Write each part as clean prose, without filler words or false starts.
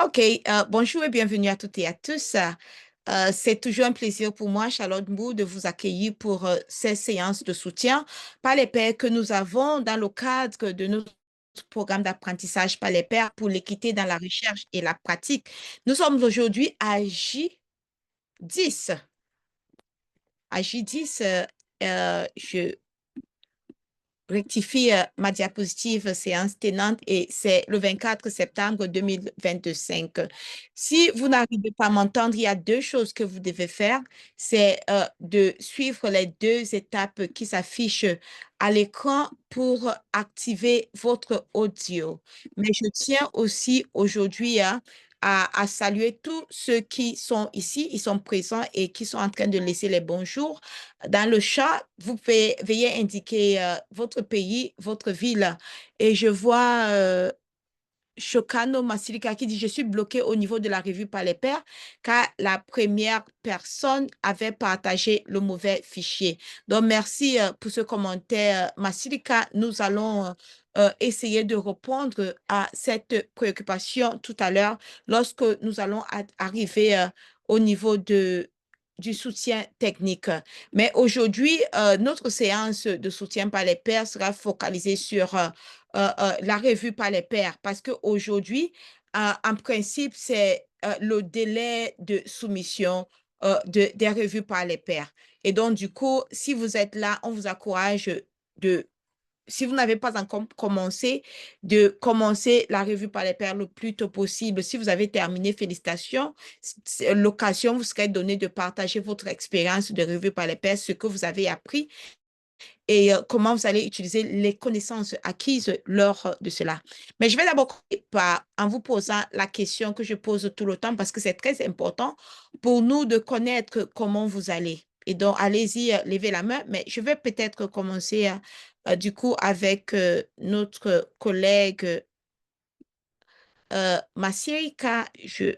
OK, bonjour et bienvenue à toutes et à tous. C'est toujours un plaisir pour moi, Charlotte Mou, de vous accueillir pour ces séances de soutien par les pairs que nous avons dans le cadre de notre programme d'apprentissage par les pairs pour l'équité dans la recherche et la pratique. Nous sommes aujourd'hui à J10. À J10, je rectifie ma diapositive séance tenante et c'est le 24 septembre 2025. Si vous n'arrivez pas à m'entendre, il y a deux choses que vous devez faire. C'est de suivre les deux étapes qui s'affichent à l'écran pour activer votre audio. Mais je tiens aussi aujourd'hui à saluer tous ceux qui sont ici, ils sont présents et qui sont en train de laisser les bonjours. Dans le chat, vous pouvez veuillez indiquer votre pays, votre ville. Et je vois Shokano Masilika qui dit, je suis bloqué au niveau de la revue par les pairs car la première personne avait partagé le mauvais fichier. Donc, merci pour ce commentaire, Masilika. Nous allons essayer de répondre à cette préoccupation tout à l'heure lorsque nous allons arriver au niveau du soutien technique. Mais aujourd'hui, notre séance de soutien par les pairs sera focalisée sur la revue par les pairs parce qu'aujourd'hui, en principe, c'est le délai de soumission des revues par les pairs. Et donc, du coup, si vous êtes là, on vous encourage de, si vous n'avez pas encore commencé, de commencer la revue par les pairs le plus tôt possible. Si vous avez terminé, félicitations. L'occasion vous serait donnée de partager votre expérience de revue par les pairs, ce que vous avez appris et comment vous allez utiliser les connaissances acquises lors de cela. Mais je vais d'abord commencer en vous posant la question que je pose tout le temps parce que c'est très important pour nous de connaître comment vous allez. Et donc, allez-y, levez la main, mais je vais peut-être commencer du coup avec notre collègue Masirika. Je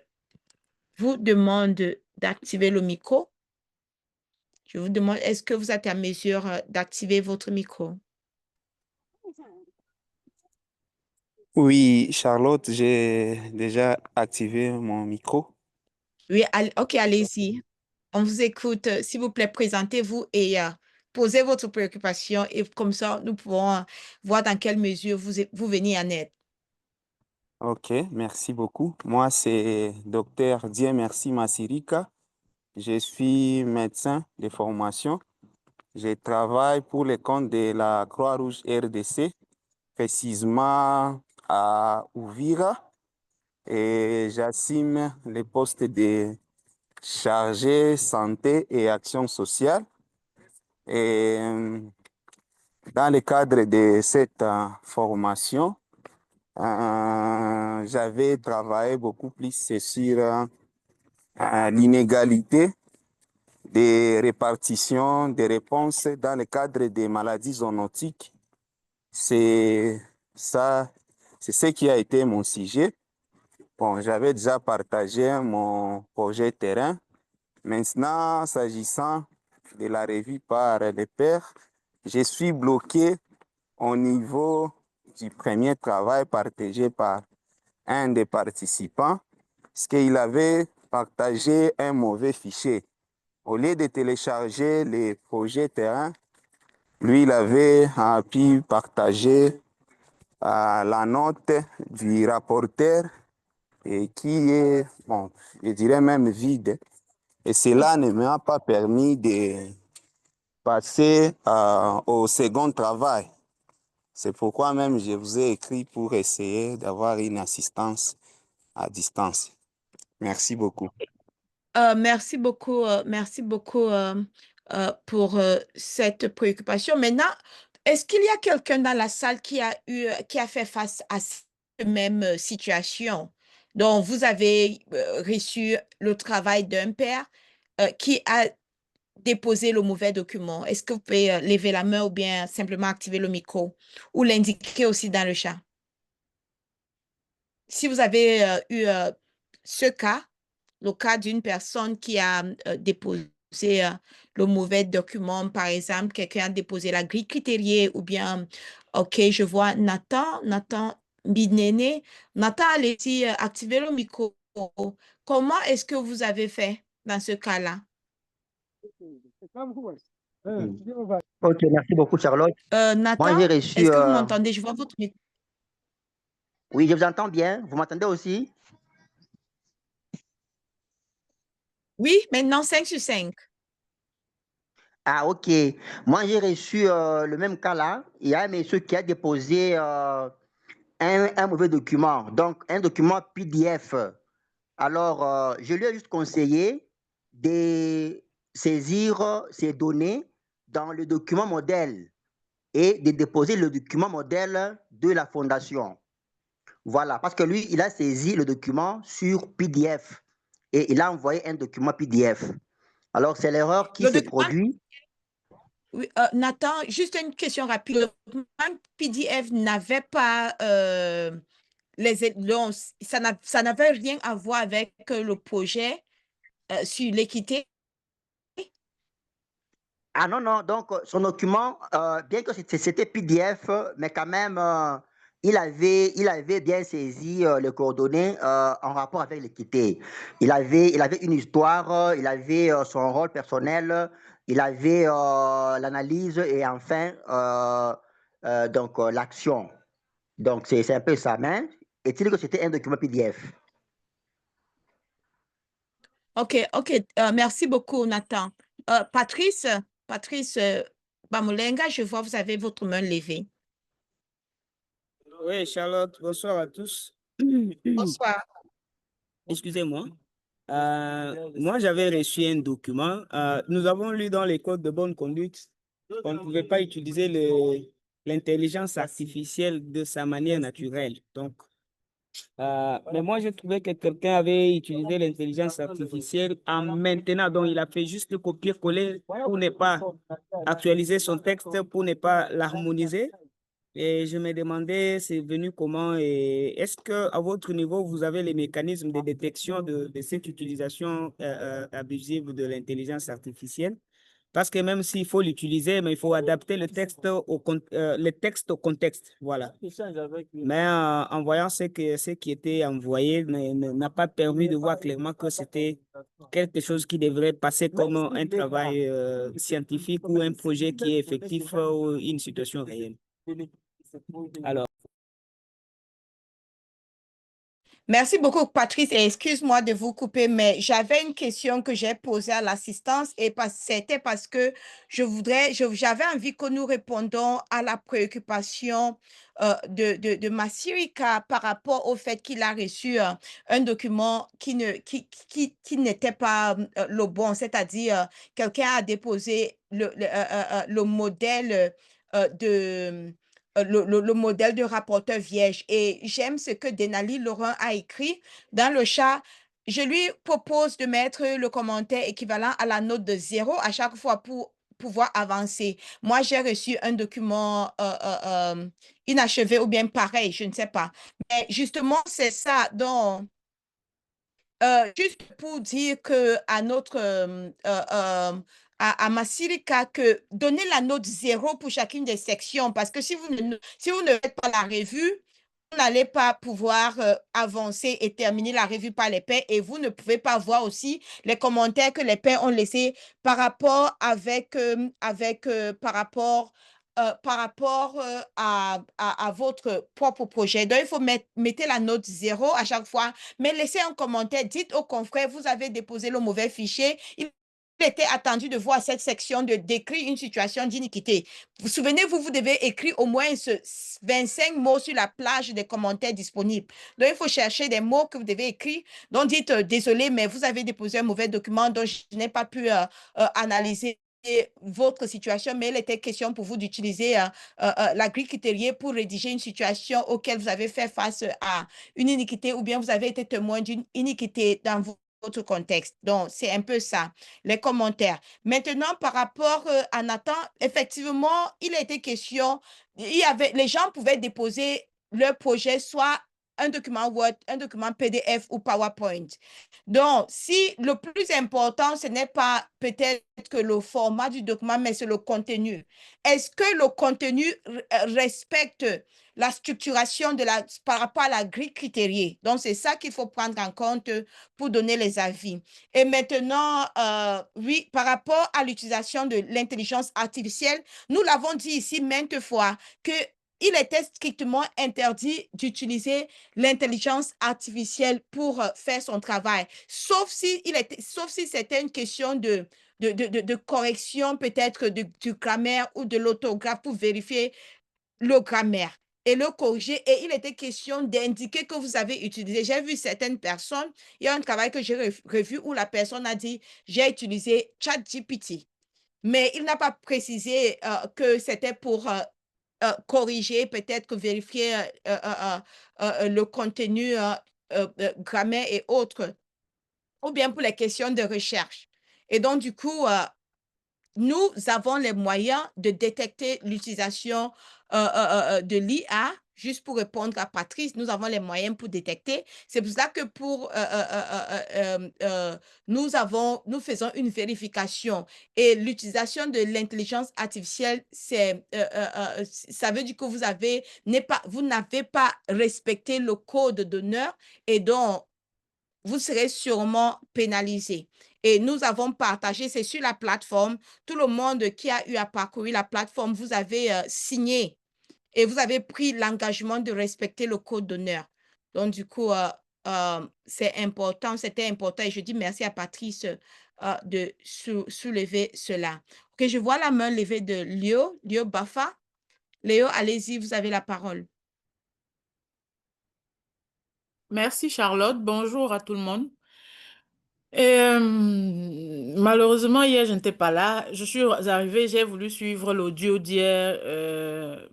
vous demande d'activer le micro. Je vous demande, est-ce que vous êtes à mesure d'activer votre micro? Oui, Charlotte, j'ai déjà activé mon micro. Oui, OK, allez-y. On vous écoute. S'il vous plaît, présentez-vous et posez votre préoccupation et comme ça, nous pourrons voir dans quelle mesure vous venez en aide. Ok, merci beaucoup. Moi, c'est docteur Dieu Merci Massirika. Je suis médecin de formation. Je travaille pour le compte de la Croix-Rouge RDC, précisément à Uvira, et j'assume le poste de chargé santé et action sociale. Et dans le cadre de cette formation, j'avais travaillé beaucoup plus sur l'inégalité des répartitions des réponses dans le cadre des maladies zoonotiques. C'est ça, c'est ce qui a été mon sujet. Bon, j'avais déjà partagé mon projet terrain. Maintenant, s'agissant de la revue par les pairs, je suis bloqué au niveau du premier travail partagé par un des participants, parce qu'il avait partagé un mauvais fichier. Au lieu de télécharger les projets terrain, lui, il avait pu partager la note du rapporteur et qui est, bon, je dirais même vide. Et cela ne m'a pas permis de passer au second travail. C'est pourquoi même je vous ai écrit pour essayer d'avoir une assistance à distance. Merci beaucoup. Merci beaucoup pour cette préoccupation. Maintenant, est-ce qu'il y a quelqu'un dans la salle qui a fait face à cette même situation? Donc, vous avez reçu le travail d'un père qui a déposé le mauvais document. Est-ce que vous pouvez lever la main ou bien simplement activer le micro ou l'indiquer aussi dans le chat? Si vous avez eu ce cas, le cas d'une personne qui a déposé le mauvais document, par exemple, quelqu'un a déposé la grille critériée ou bien, OK, je vois Nathan Binene. Nathan, allez-y, activez le micro. Comment est-ce que vous avez fait dans ce cas-là? Ok, merci beaucoup, Charlotte. Moi, Nathan, j'ai reçu. est-ce que vous m'entendez? Je vois votre micro. Oui, je vous entends bien. Vous m'entendez aussi? Oui, maintenant 5 sur 5. Ah, ok. Moi, j'ai reçu le même cas là. Il y a un monsieur qui a déposé un mauvais document, donc un document PDF. Alors, je lui ai juste conseillé de saisir ces données dans le document modèle et de déposer le document modèle de la fondation. Voilà, parce que lui, il a saisi le document sur PDF et il a envoyé un document PDF. Alors, c'est l'erreur qui Le s'est document, produite. oui, Nathan, juste une question rapide. Le document PDF n'avait pas ça n'avait rien à voir avec le projet sur l'équité. Ah non, non, donc son document, bien que c'était PDF, mais quand même, il avait bien saisi les coordonnées en rapport avec l'équité. Il avait une histoire, il avait son rôle personnel, il avait l'analyse et enfin, donc l'action. Donc c'est un peu ça, mais est-il que c'était un document PDF? OK, OK. Merci beaucoup, Nathan. Patrice Bamulenga, je vois vous avez votre main levée. Oui, Charlotte, bonsoir à tous. Bonsoir. Excusez-moi. Moi, j'avais reçu un document. Nous avons lu dans les codes de bonne conduite qu'on ne pouvait pas utiliser l'intelligence artificielle de sa manière naturelle. Donc, mais moi, j'ai trouvé que quelqu'un avait utilisé l'intelligence artificielle en maintenant. Donc, il a fait juste le copier-coller pour ne pas actualiser son texte, pour ne pas l'harmoniser. Et je me demandais, c'est venu comment et est-ce que à votre niveau, vous avez les mécanismes de détection de cette utilisation abusive de l'intelligence artificielle? Parce que même s'il faut l'utiliser, mais il faut adapter le texte au contexte. Voilà. Mais en voyant ce qui était envoyé, n'a pas permis de voir clairement que c'était quelque chose qui devrait passer comme un travail scientifique ou un projet qui est effectif ou une situation réelle. Alors, Merci beaucoup, Patrice, et excuse-moi de vous couper, mais j'avais une question que j'ai posée à l'assistance et c'était parce que j'avais envie que nous répondons à la préoccupation de Masirika par rapport au fait qu'il a reçu un document qui n'était pas le bon, c'est-à-dire quelqu'un a déposé le modèle le modèle de rapporteur vierge. Et j'aime ce que Denali Laurent a écrit dans le chat. Je lui propose de mettre le commentaire équivalent à la note de 0 à chaque fois pour pouvoir avancer. Moi, j'ai reçu un document inachevé ou bien pareil, je ne sais pas. Mais justement, c'est ça. Donc, juste pour dire que à notre à Masirika que donnez la note 0 pour chacune des sections parce que si vous ne faites pas la revue, vous n'allez pas pouvoir avancer et terminer la revue par les pairs et vous ne pouvez pas voir aussi les commentaires que les pairs ont laissés par rapport par rapport à votre propre projet. Donc, il faut mettre la note 0 à chaque fois, mais laissez un commentaire. Dites aux confrères, vous avez déposé le mauvais fichier. Il était attendu de voir cette section de décrire une situation d'iniquité. Vous souvenez-vous, vous devez écrire au moins 25 mots sur la plage des commentaires disponibles. Donc, il faut chercher des mots que vous devez écrire. Donc, dites, désolé, mais vous avez déposé un mauvais document dont je n'ai pas pu analyser votre situation, mais il était question pour vous d'utiliser la grille critériée pour rédiger une situation auquel vous avez fait face à une iniquité ou bien vous avez été témoin d'une iniquité dans votre contexte. Donc, c'est un peu ça, les commentaires. Maintenant, par rapport à Nathan, effectivement, il a été question, les gens pouvaient déposer leur projet soit un document Word, un document PDF ou PowerPoint. Donc, si le plus important, ce n'est pas peut-être que le format du document, mais c'est le contenu. Est-ce que le contenu respecte la structuration par rapport à la grille critériée? Donc, c'est ça qu'il faut prendre en compte pour donner les avis. Et maintenant, oui, par rapport à l'utilisation de l'intelligence artificielle, nous l'avons dit ici maintes fois que il était strictement interdit d'utiliser l'intelligence artificielle pour faire son travail, sauf si c'était une question de correction peut-être du grammaire ou de l'orthographe pour vérifier le grammaire et le corriger. Et il était question d'indiquer que vous avez utilisé. J'ai vu certaines personnes, il y a un travail que j'ai revu où la personne a dit, j'ai utilisé ChatGPT. Mais il n'a pas précisé que c'était pour corriger, peut-être que vérifier le contenu, grammaire et autres, ou bien pour les questions de recherche. Et donc, du coup, nous avons les moyens de détecter l'utilisation de l'IA. Juste pour répondre à Patrice, nous avons les moyens pour détecter. C'est pour ça que nous faisons une vérification. Et l'utilisation de l'intelligence artificielle, ça veut dire que vous n'avez pas respecté le code d'honneur et donc vous serez sûrement pénalisé. Et nous avons partagé, c'est sur la plateforme, tout le monde qui a eu à parcourir la plateforme, vous avez signé et vous avez pris l'engagement de respecter le code d'honneur. Donc, du coup, c'est important, c'était important et je dis merci à Patrice de soulever cela. Ok, je vois la main levée de Léo Baffa. Léo, allez-y, vous avez la parole. Merci Charlotte, bonjour à tout le monde. Malheureusement, hier, je n'étais pas là. Je suis arrivée, j'ai voulu suivre l'audio d'hier.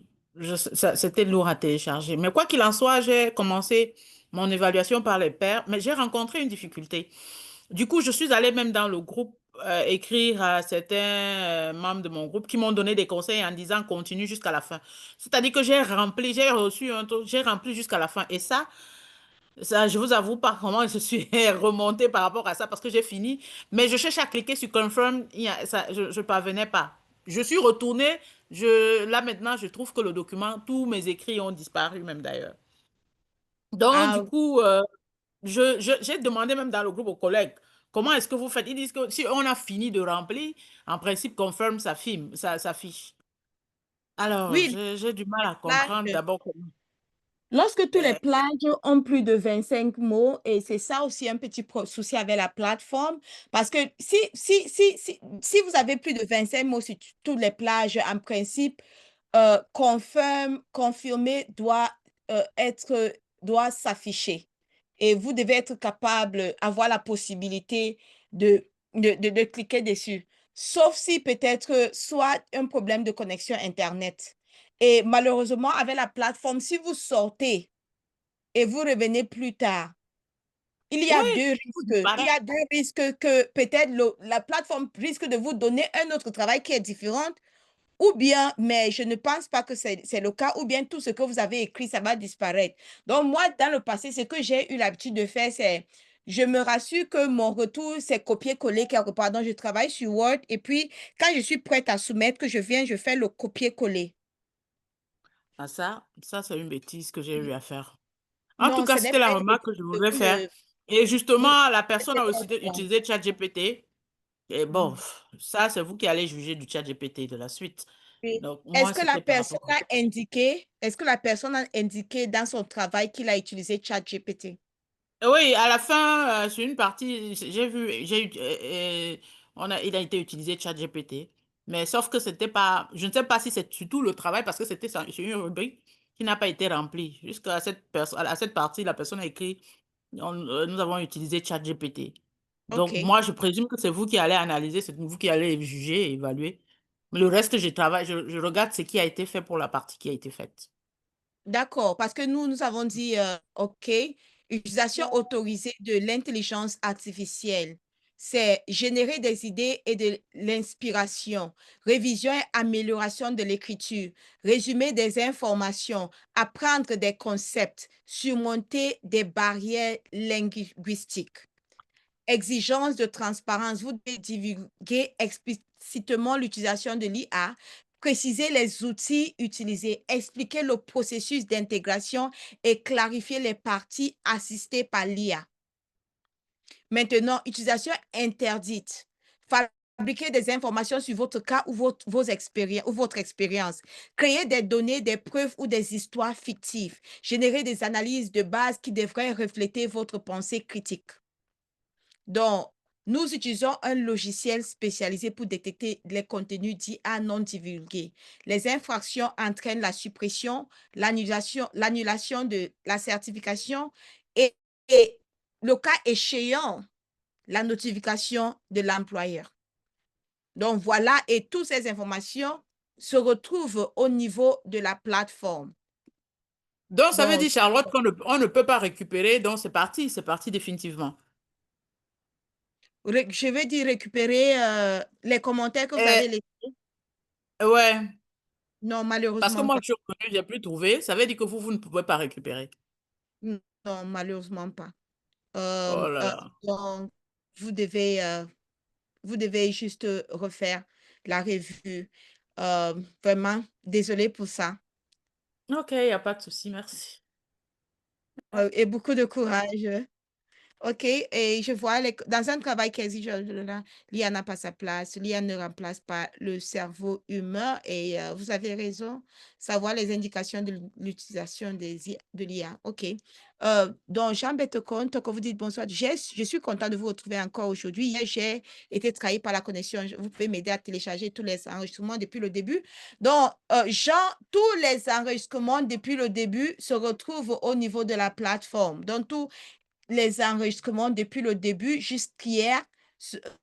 C'était lourd à télécharger. Mais quoi qu'il en soit, j'ai commencé mon évaluation par les pairs, mais j'ai rencontré une difficulté. Du coup, je suis allée même dans le groupe écrire à certains membres de mon groupe qui m'ont donné des conseils en disant continue jusqu'à la fin. C'est-à-dire que j'ai reçu un truc, j'ai rempli jusqu'à la fin. Et ça, je vous avoue pas comment je suis remontée par rapport à ça parce que j'ai fini. Mais je cherche à cliquer sur Confirm, je ne parvenais pas. Je suis retournée. Là maintenant, je trouve que le document, tous mes écrits ont disparu même d'ailleurs. Donc, du Ah, coup, j'ai demandé même dans le groupe aux collègues, comment est-ce que vous faites? Ils disent que si on a fini de remplir, en principe, Confirm, ça s'affiche. Alors, oui, j'ai du mal à comprendre plage. d'abord comment. Lorsque tous les Euh, plages ont plus de 25 mots, et c'est ça aussi un petit souci avec la plateforme, parce que si vous avez plus de 25 mots sur toutes les plages, en principe, confirmer doit s'afficher. Et vous devez être capable, avoir la possibilité de cliquer dessus. Sauf si peut-être soit un problème de connexion Internet. Et malheureusement, avec la plateforme, si vous sortez et vous revenez plus tard, il y oui, a deux tout risques. Il y disparaît. a deux risques que peut-être la plateforme risque de vous donner un autre travail qui est différent, ou bien, mais je ne pense pas que c'est le cas, ou bien tout ce que vous avez écrit, ça va disparaître. Donc, moi, dans le passé, ce que j'ai eu l'habitude de faire, c'est je me rassure que mon retour, c'est copier-coller quelque part. Donc, je travaille sur Word et puis, quand je suis prête à soumettre, que je viens, je fais le copier-coller. Ah, ça c'est une bêtise que j'ai eu à faire. En tout Non, cas, ce n'est c'était pas la une remarque que je bêtise. voudrais faire. Et Vous ne justement, la personne mettez a pas aussi au courant. utilisé ChatGPT. Et bon, Mhm. ça, c'est vous qui allez juger du ChatGPT de la suite. Oui. Donc, moi, c'était par rapport à... Est-ce que la personne a indiqué dans son travail qu'il a utilisé ChatGPT? Oui, à la fin, sur une partie, il a été utilisé ChatGPT. Mais sauf que c'était pas, je ne sais pas si c'est sur tout le travail parce que c'était sur une rubrique qui n'a pas été remplie. Jusqu'à à cette partie, la personne a écrit, nous avons utilisé ChatGPT. Donc, OK, moi, je présume que c'est vous qui allez analyser, c'est vous qui allez juger et évaluer. Mais le reste, je regarde ce qui a été fait pour la partie qui a été faite. d'accord, parce que nous avons dit, OK, utilisation autorisée de l'intelligence artificielle. c'est générer des idées et de l'inspiration, révision et amélioration de l'écriture, résumer des informations, apprendre des concepts, surmonter des barrières linguistiques. Exigence de transparence, vous devez divulguer explicitement l'utilisation de l'IA, préciser les outils utilisés, expliquer le processus d'intégration et clarifier les parties assistées par l'IA. Maintenant, utilisation interdite. Fabriquer des informations sur votre cas ou votre expérience. Créer des données, des preuves ou des histoires fictives. Générer des analyses de base qui devraient refléter votre pensée critique. Donc, nous utilisons un logiciel spécialisé pour détecter les contenus d'IA non divulgués. Les infractions entraînent la suppression, l'annulation de la certification et le cas échéant, la notification de l'employeur. Donc, voilà, et toutes ces informations se retrouvent au niveau de la plateforme. Donc, ça veut dire, Charlotte, qu'on ne peut pas récupérer, donc c'est parti définitivement. Je veux dire récupérer les commentaires que vous avez laissés. Ouais. Non, malheureusement Parce que moi, pas. je suis reconnue, je n'ai plus trouvé. Ça veut dire que vous ne pouvez pas récupérer. Non, malheureusement pas. Oh là là. Donc, vous devez juste refaire la revue. Vraiment, désolée pour ça. OK, il n'y a pas de souci, merci. Et beaucoup de courage. OK, et je vois dans un travail quasi, l'IA n'a pas sa place, l'IA ne remplace pas le cerveau humain et vous avez raison, savoir les indications de l'utilisation de l'IA. OK. Donc, Jean Bettecompte, que vous dites bonsoir, je suis content de vous retrouver encore aujourd'hui. Hier, j'ai été trahi par la connexion. Vous pouvez m'aider à télécharger tous les enregistrements depuis le début. Donc, Jean, tous les enregistrements depuis le début se retrouvent au niveau de la plateforme. Donc, tous les enregistrements depuis le début jusqu'hier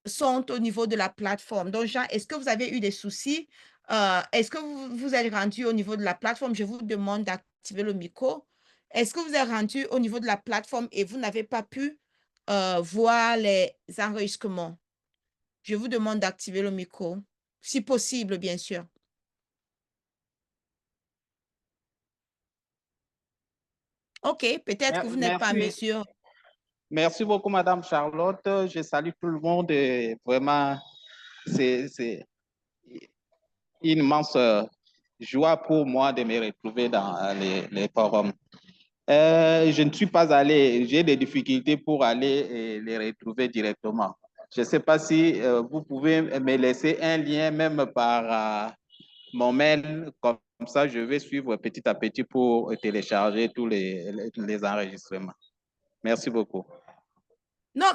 sont au niveau de la plateforme. Donc, Jean, est-ce que vous avez eu des soucis? Est-ce que vous êtes rendu au niveau de la plateforme? Je vous demande d'activer le micro. Est-ce que vous êtes rendu au niveau de la plateforme et vous n'avez pas pu voir les enregistrements? Je vous demande d'activer le micro, si possible, bien sûr. OK, peut-être que vous n'êtes pas en mesure. Merci beaucoup, Madame Charlotte. Je salue tout le monde et vraiment, c'est une immense joie pour moi de me retrouver dans les forums. Je ne suis pas allé, j'ai des difficultés pour aller les retrouver directement. Je ne sais pas si vous pouvez me laisser un lien même par mon mail, comme ça je vais suivre petit à petit pour télécharger tous les enregistrements. Merci beaucoup. Non,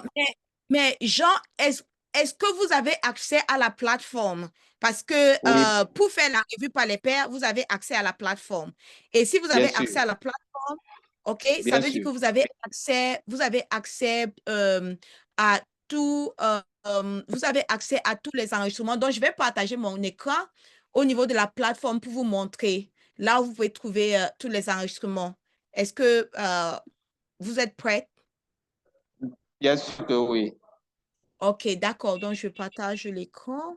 mais Jean, est-ce que vous avez accès à la plateforme? Parce que Oui. pour faire la revue par les pairs, vous avez accès à la plateforme. Et si vous avez accès à la plateforme, OK, ça veut dire que vous avez accès à tout, vous avez accès à tous les enregistrements. Donc, je vais partager mon écran au niveau de la plateforme pour vous montrer. Là où vous pouvez trouver tous les enregistrements. Est-ce que vous êtes prêts? Bien sûr que oui. OK, d'accord. Donc, je partage l'écran.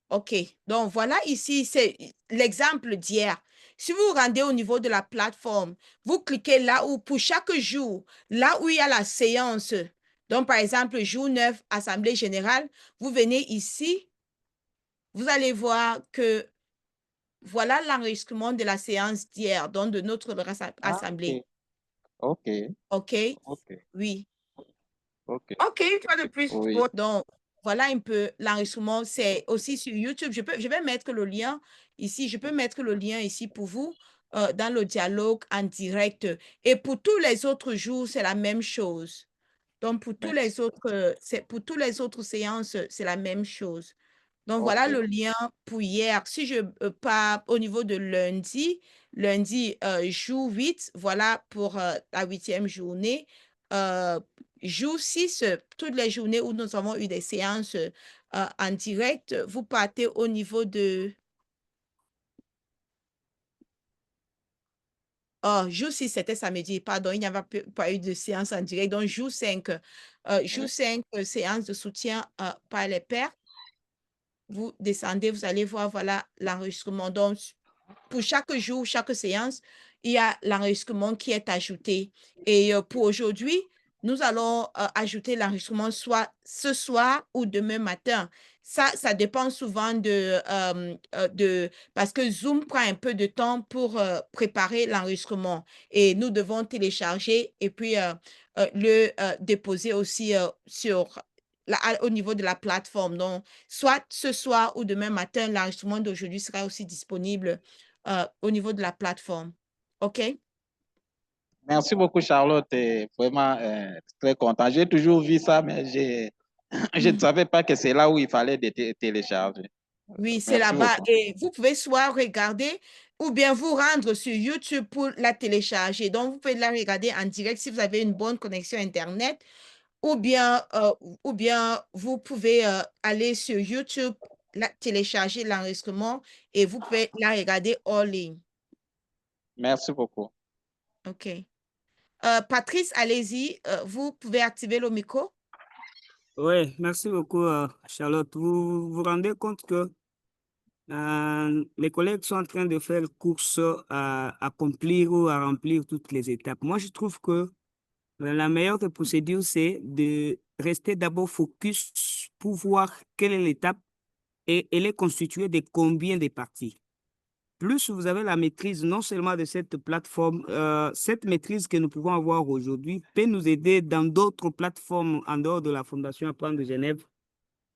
OK. Donc, voilà ici, c'est l'exemple d'hier. Si vous vous rendez au niveau de la plateforme, vous cliquez là où, pour chaque jour, là où il y a la séance. Donc, par exemple, jour 9, Assemblée générale, vous venez ici, vous allez voir que voilà l'enregistrement de la séance d'hier, donc de notre assemblée. OK. OK? OK. Oui. OK. OK, une fois de plus. Oui. Donc, voilà un peu l'enregistrement. C'est aussi sur YouTube. Je vais mettre le lien ici. Je peux mettre le lien ici pour vous dans le dialogue en direct. Et pour tous les autres jours, c'est la même chose. Donc, pour tous les autres, pour tous les autres séances, c'est la même chose. Donc, voilà le lien pour hier. Si je pars au niveau de lundi, jour 8, voilà pour la 8e journée. Jour 6, toutes les journées où nous avons eu des séances en direct, vous partez au niveau de jour 6, c'était samedi, pardon, il n'y avait pas eu de séance en direct. Donc, jour 5, séance de soutien par les pairs. Vous descendez, vous allez voir, voilà l'enregistrement. Donc, pour chaque jour, chaque séance, il y a l'enregistrement qui est ajouté. Et pour aujourd'hui, nous allons ajouter l'enregistrement soit ce soir ou demain matin. Ça dépend souvent parce que Zoom prend un peu de temps pour préparer l'enregistrement. Et nous devons télécharger et puis le déposer aussi au niveau de la plateforme. Donc, soit ce soir ou demain matin, l'enregistrement d'aujourd'hui sera aussi disponible au niveau de la plateforme. OK? Merci beaucoup, Charlotte. Et vraiment très content. J'ai toujours vu ça, mais je ne savais pas que c'est là où il fallait télécharger. Oui, c'est Merci là-bas. beaucoup. Et vous pouvez soit regarder ou bien vous rendre sur YouTube pour la télécharger. Donc, vous pouvez la regarder en direct si vous avez une bonne connexion Internet. Ou bien vous pouvez aller sur YouTube, télécharger l'enregistrement et vous pouvez la regarder en ligne. Merci beaucoup. OK. Patrice, allez-y. Vous pouvez activer le micro. Oui, merci beaucoup, Charlotte. Vous vous rendez compte que les collègues sont en train de faire course à accomplir ou à remplir toutes les étapes. Moi, je trouve que la meilleure des procédures, c'est de rester d'abord focus pour voir quelle est l'étape et elle est constituée de combien de parties. Plus vous avez la maîtrise non seulement de cette plateforme, cette maîtrise que nous pouvons avoir aujourd'hui peut nous aider dans d'autres plateformes en dehors de la Fondation Apprendre de Genève,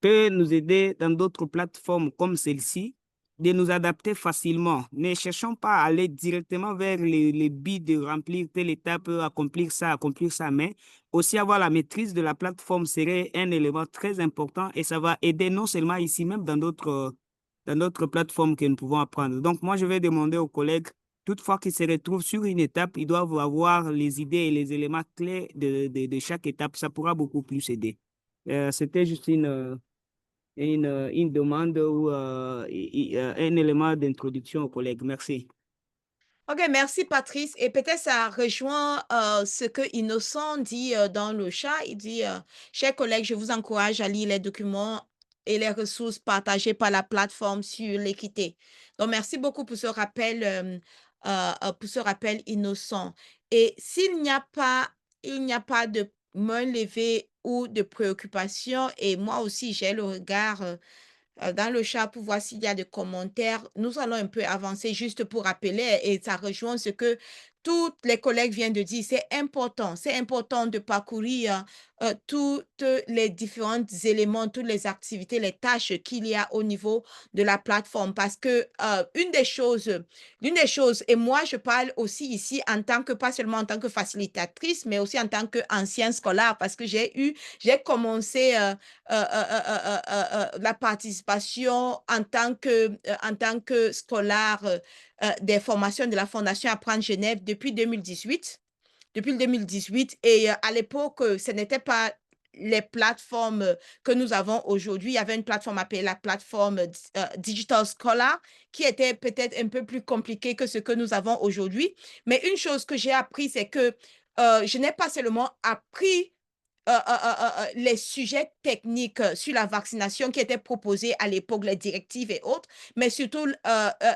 peut nous aider dans d'autres plateformes comme celle-ci, de nous adapter facilement. Ne cherchons pas à aller directement vers les buts de remplir telle étape, accomplir ça, mais aussi avoir la maîtrise de la plateforme serait un élément très important et ça va aider non seulement ici, même dans d'autres plateformes que nous pouvons apprendre. Donc, moi, je vais demander aux collègues, toutefois qu'ils se retrouvent sur une étape, ils doivent avoir les idées et les éléments clés de chaque étape. Ça pourra beaucoup plus aider. C'était juste une demande ou un élément d'introduction aux collègues. Merci. OK, merci Patrice. Et peut-être ça rejoint ce que Innocent dit dans le chat. Il dit, chers collègues, je vous encourage à lire les documents et les ressources partagées par la plateforme sur l'équité. Donc, merci beaucoup pour ce rappel innocent. Et s'il n'y a pas, de main levée ou de préoccupation, et moi aussi, j'ai le regard dans le chat pour voir s'il y a des commentaires. Nous allons un peu avancer juste pour rappeler et ça rejoint ce que tous les collègues viennent de dire. C'est important de parcourir tous les différents éléments, toutes les activités, les tâches qu'il y a au niveau de la plateforme parce que l'une des choses, et moi je parle aussi ici pas seulement en tant que facilitatrice, mais aussi en tant qu'ancien scolaire parce que j'ai commencé la participation en tant que scolaire des formations de la Fondation Apprendre Genève depuis 2018. Et à l'époque, ce n'était pas les plateformes que nous avons aujourd'hui. Il y avait une plateforme appelée la plateforme Digital Scholar qui était peut-être un peu plus compliquée que ce que nous avons aujourd'hui. Mais une chose que j'ai appris, c'est que je n'ai pas seulement appris les sujets techniques sur la vaccination qui étaient proposés à l'époque, les directives et autres, mais surtout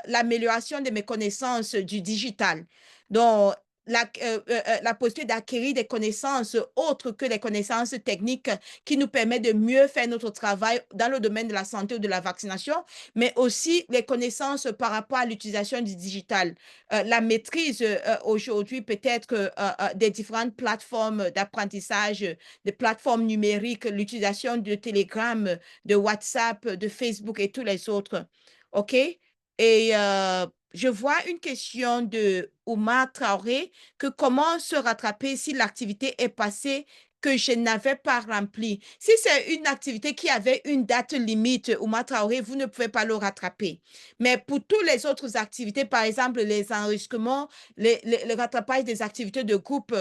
l'amélioration de mes connaissances du digital. Donc, la possibilité d'acquérir des connaissances autres que les connaissances techniques qui nous permettent de mieux faire notre travail dans le domaine de la santé ou de la vaccination, mais aussi les connaissances par rapport à l'utilisation du digital. La maîtrise aujourd'hui peut-être des différentes plateformes d'apprentissage, des plateformes numériques, l'utilisation de Telegram, de WhatsApp, de Facebook et tous les autres. OK? Et je vois une question de Oumar Traoré que comment se rattraper si l'activité est passée que je n'avais pas remplie. Si c'est une activité qui avait une date limite, Oumar Traoré, vous ne pouvez pas le rattraper. Mais pour toutes les autres activités, par exemple les enregistrements, le rattrapage des activités de groupe,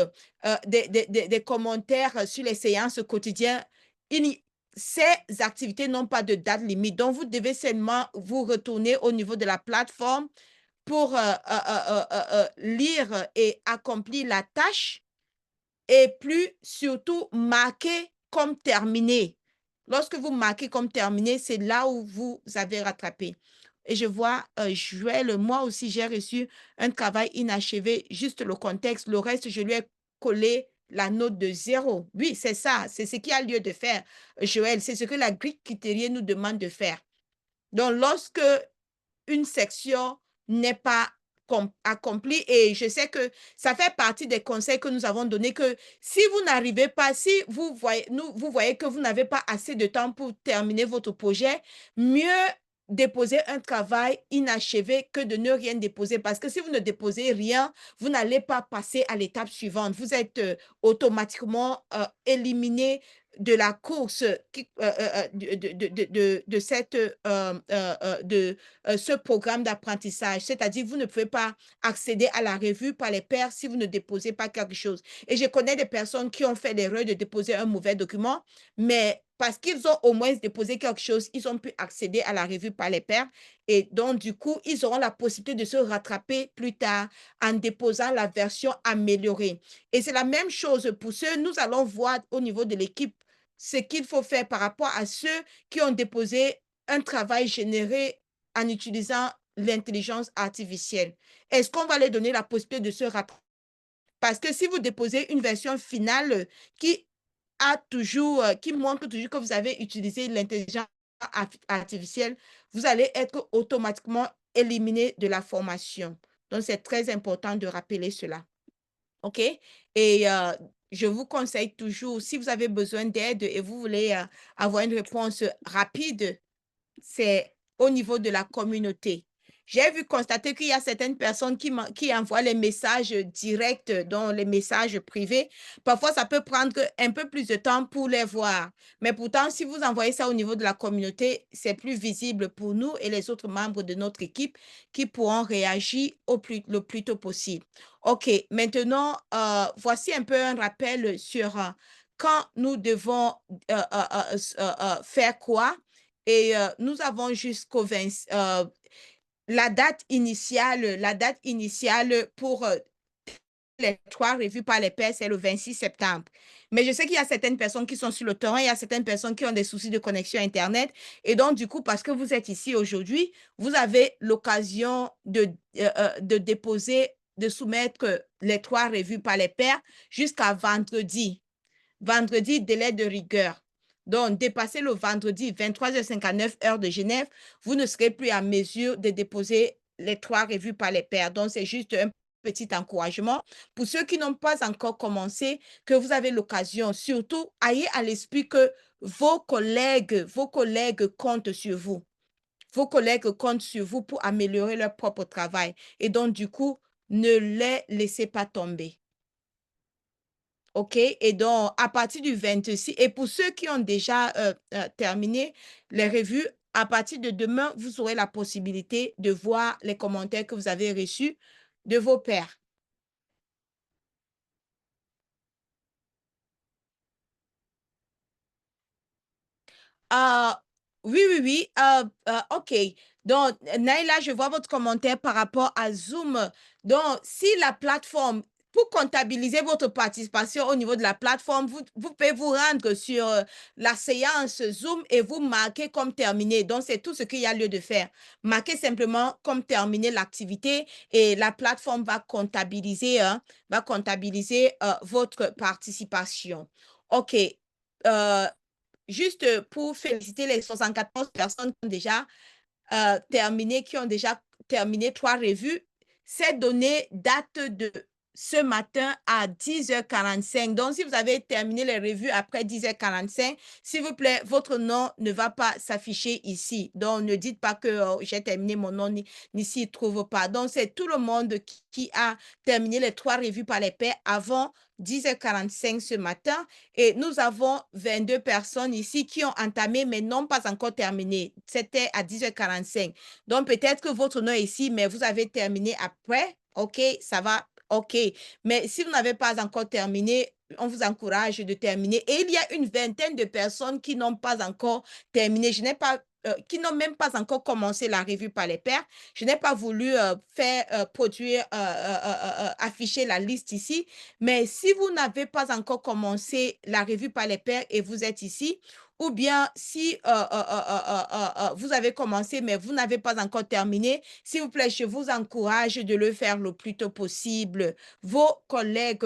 des commentaires sur les séances quotidiennes, ces activités n'ont pas de date limite. Donc, vous devez seulement vous retourner au niveau de la plateforme pour lire et accomplir la tâche, et plus surtout marquer comme terminé. Lorsque vous marquez comme terminé, c'est là où vous avez rattrapé. Et je vois, Joël, moi aussi, j'ai reçu un travail inachevé, juste le contexte. Le reste, je lui ai collé la note de 0. Oui, c'est ça, c'est ce qu'il y a lieu de faire, Joël. C'est ce que la grille critériée nous demande de faire. Donc, lorsque une section n'est pas accomplie, et je sais que ça fait partie des conseils que nous avons donnés, que si vous n'arrivez pas, si vous voyez que vous n'avez pas assez de temps pour terminer votre projet, mieux déposer un travail inachevé que de ne rien déposer, parce que si vous ne déposez rien, vous n'allez pas passer à l'étape suivante. Vous êtes automatiquement éliminé de la course de ce programme d'apprentissage. C'est-à-dire, vous ne pouvez pas accéder à la revue par les pairs si vous ne déposez pas quelque chose. Et je connais des personnes qui ont fait l'erreur de déposer un mauvais document, mais parce qu'ils ont au moins déposé quelque chose, ils ont pu accéder à la revue par les pairs. Et donc, du coup, ils auront la possibilité de se rattraper plus tard en déposant la version améliorée. Et c'est la même chose pour ceux, nous allons voir au niveau de l'équipe ce qu'il faut faire par rapport à ceux qui ont déposé un travail généré en utilisant l'intelligence artificielle. Est-ce qu'on va leur donner la possibilité de se rattraper? Parce que si vous déposez une version finale qui montre toujours que vous avez utilisé l'intelligence artificielle, vous allez être automatiquement éliminé de la formation. Donc, c'est très important de rappeler cela. OK? Et je vous conseille toujours, si vous avez besoin d'aide et vous voulez avoir une réponse rapide, c'est au niveau de la communauté. J'ai vu constater qu'il y a certaines personnes qui envoient les messages directs, dans les messages privés. Parfois, ça peut prendre un peu plus de temps pour les voir. Mais pourtant, si vous envoyez ça au niveau de la communauté, c'est plus visible pour nous et les autres membres de notre équipe qui pourront réagir le plus tôt possible. OK, maintenant, voici un peu un rappel sur quand nous devons faire quoi. Et nous avons jusqu'au 20, la date initiale pour les 3 revues par les pairs, c'est le 26 septembre. Mais je sais qu'il y a certaines personnes qui sont sur le terrain, il y a certaines personnes qui ont des soucis de connexion Internet. Et donc, du coup, parce que vous êtes ici aujourd'hui, vous avez l'occasion de déposer, de soumettre les 3 revues par les pairs jusqu'à vendredi. Vendredi, délai de rigueur. Donc, dépassez le vendredi 23h59 heure de Genève, vous ne serez plus en mesure de déposer les 3 revues par les pairs. Donc, c'est juste un petit encouragement. Pour ceux qui n'ont pas encore commencé, que vous avez l'occasion, surtout, ayez à l'esprit que vos collègues comptent sur vous. Vos collègues comptent sur vous pour améliorer leur propre travail. Et donc, du coup, ne les laissez pas tomber. OK? Et donc, à partir du 26, et pour ceux qui ont déjà terminé les revues, à partir de demain, vous aurez la possibilité de voir les commentaires que vous avez reçus de vos pairs. Oui, oui, oui. OK. Donc, Naïla, je vois votre commentaire par rapport à Zoom. Donc, si la plateforme, pour comptabiliser votre participation au niveau de la plateforme, vous pouvez vous rendre sur la séance Zoom et vous marquer comme terminé. Donc, c'est tout ce qu'il y a lieu de faire. Marquez simplement comme terminé l'activité et la plateforme va comptabiliser votre participation. OK. Juste pour féliciter les 74 personnes qui ont déjà terminé 3 revues, c'est donné date de ce matin à 10h45. Donc, si vous avez terminé les revues après 10h45, s'il vous plaît, votre nom ne va pas s'afficher ici. Donc, ne dites pas que j'ai terminé mon nom, ni s'il ne trouve pas. Donc, c'est tout le monde qui a terminé les 3 revues par les pairs avant 10h45 ce matin. Et nous avons 22 personnes ici qui ont entamé, mais n'ont pas encore terminé. C'était à 10h45. Donc, peut-être que votre nom est ici, mais vous avez terminé après. OK, ça va. OK. Mais si vous n'avez pas encore terminé, on vous encourage de terminer. Et il y a une vingtaine de personnes qui n'ont pas encore terminé. Je n'ai pas qui n'ont même pas encore commencé la revue par les pairs. Je n'ai pas voulu afficher la liste ici, mais si vous n'avez pas encore commencé la revue par les pairs et vous êtes ici, ou bien si vous avez commencé, mais vous n'avez pas encore terminé, s'il vous plaît, je vous encourage de le faire le plus tôt possible. Vos collègues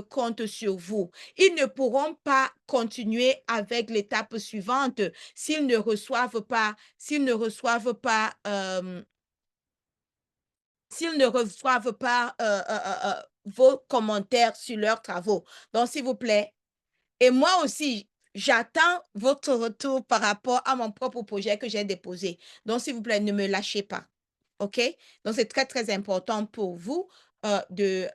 comptent sur vous. Ils ne pourront pas continuer avec l'étape suivante s'ils ne reçoivent pas, vos commentaires sur leurs travaux. Donc, s'il vous plaît, et moi aussi, j'attends votre retour par rapport à mon propre projet que j'ai déposé. Donc, s'il vous plaît, ne me lâchez pas. OK? Donc, c'est très, très important pour vous de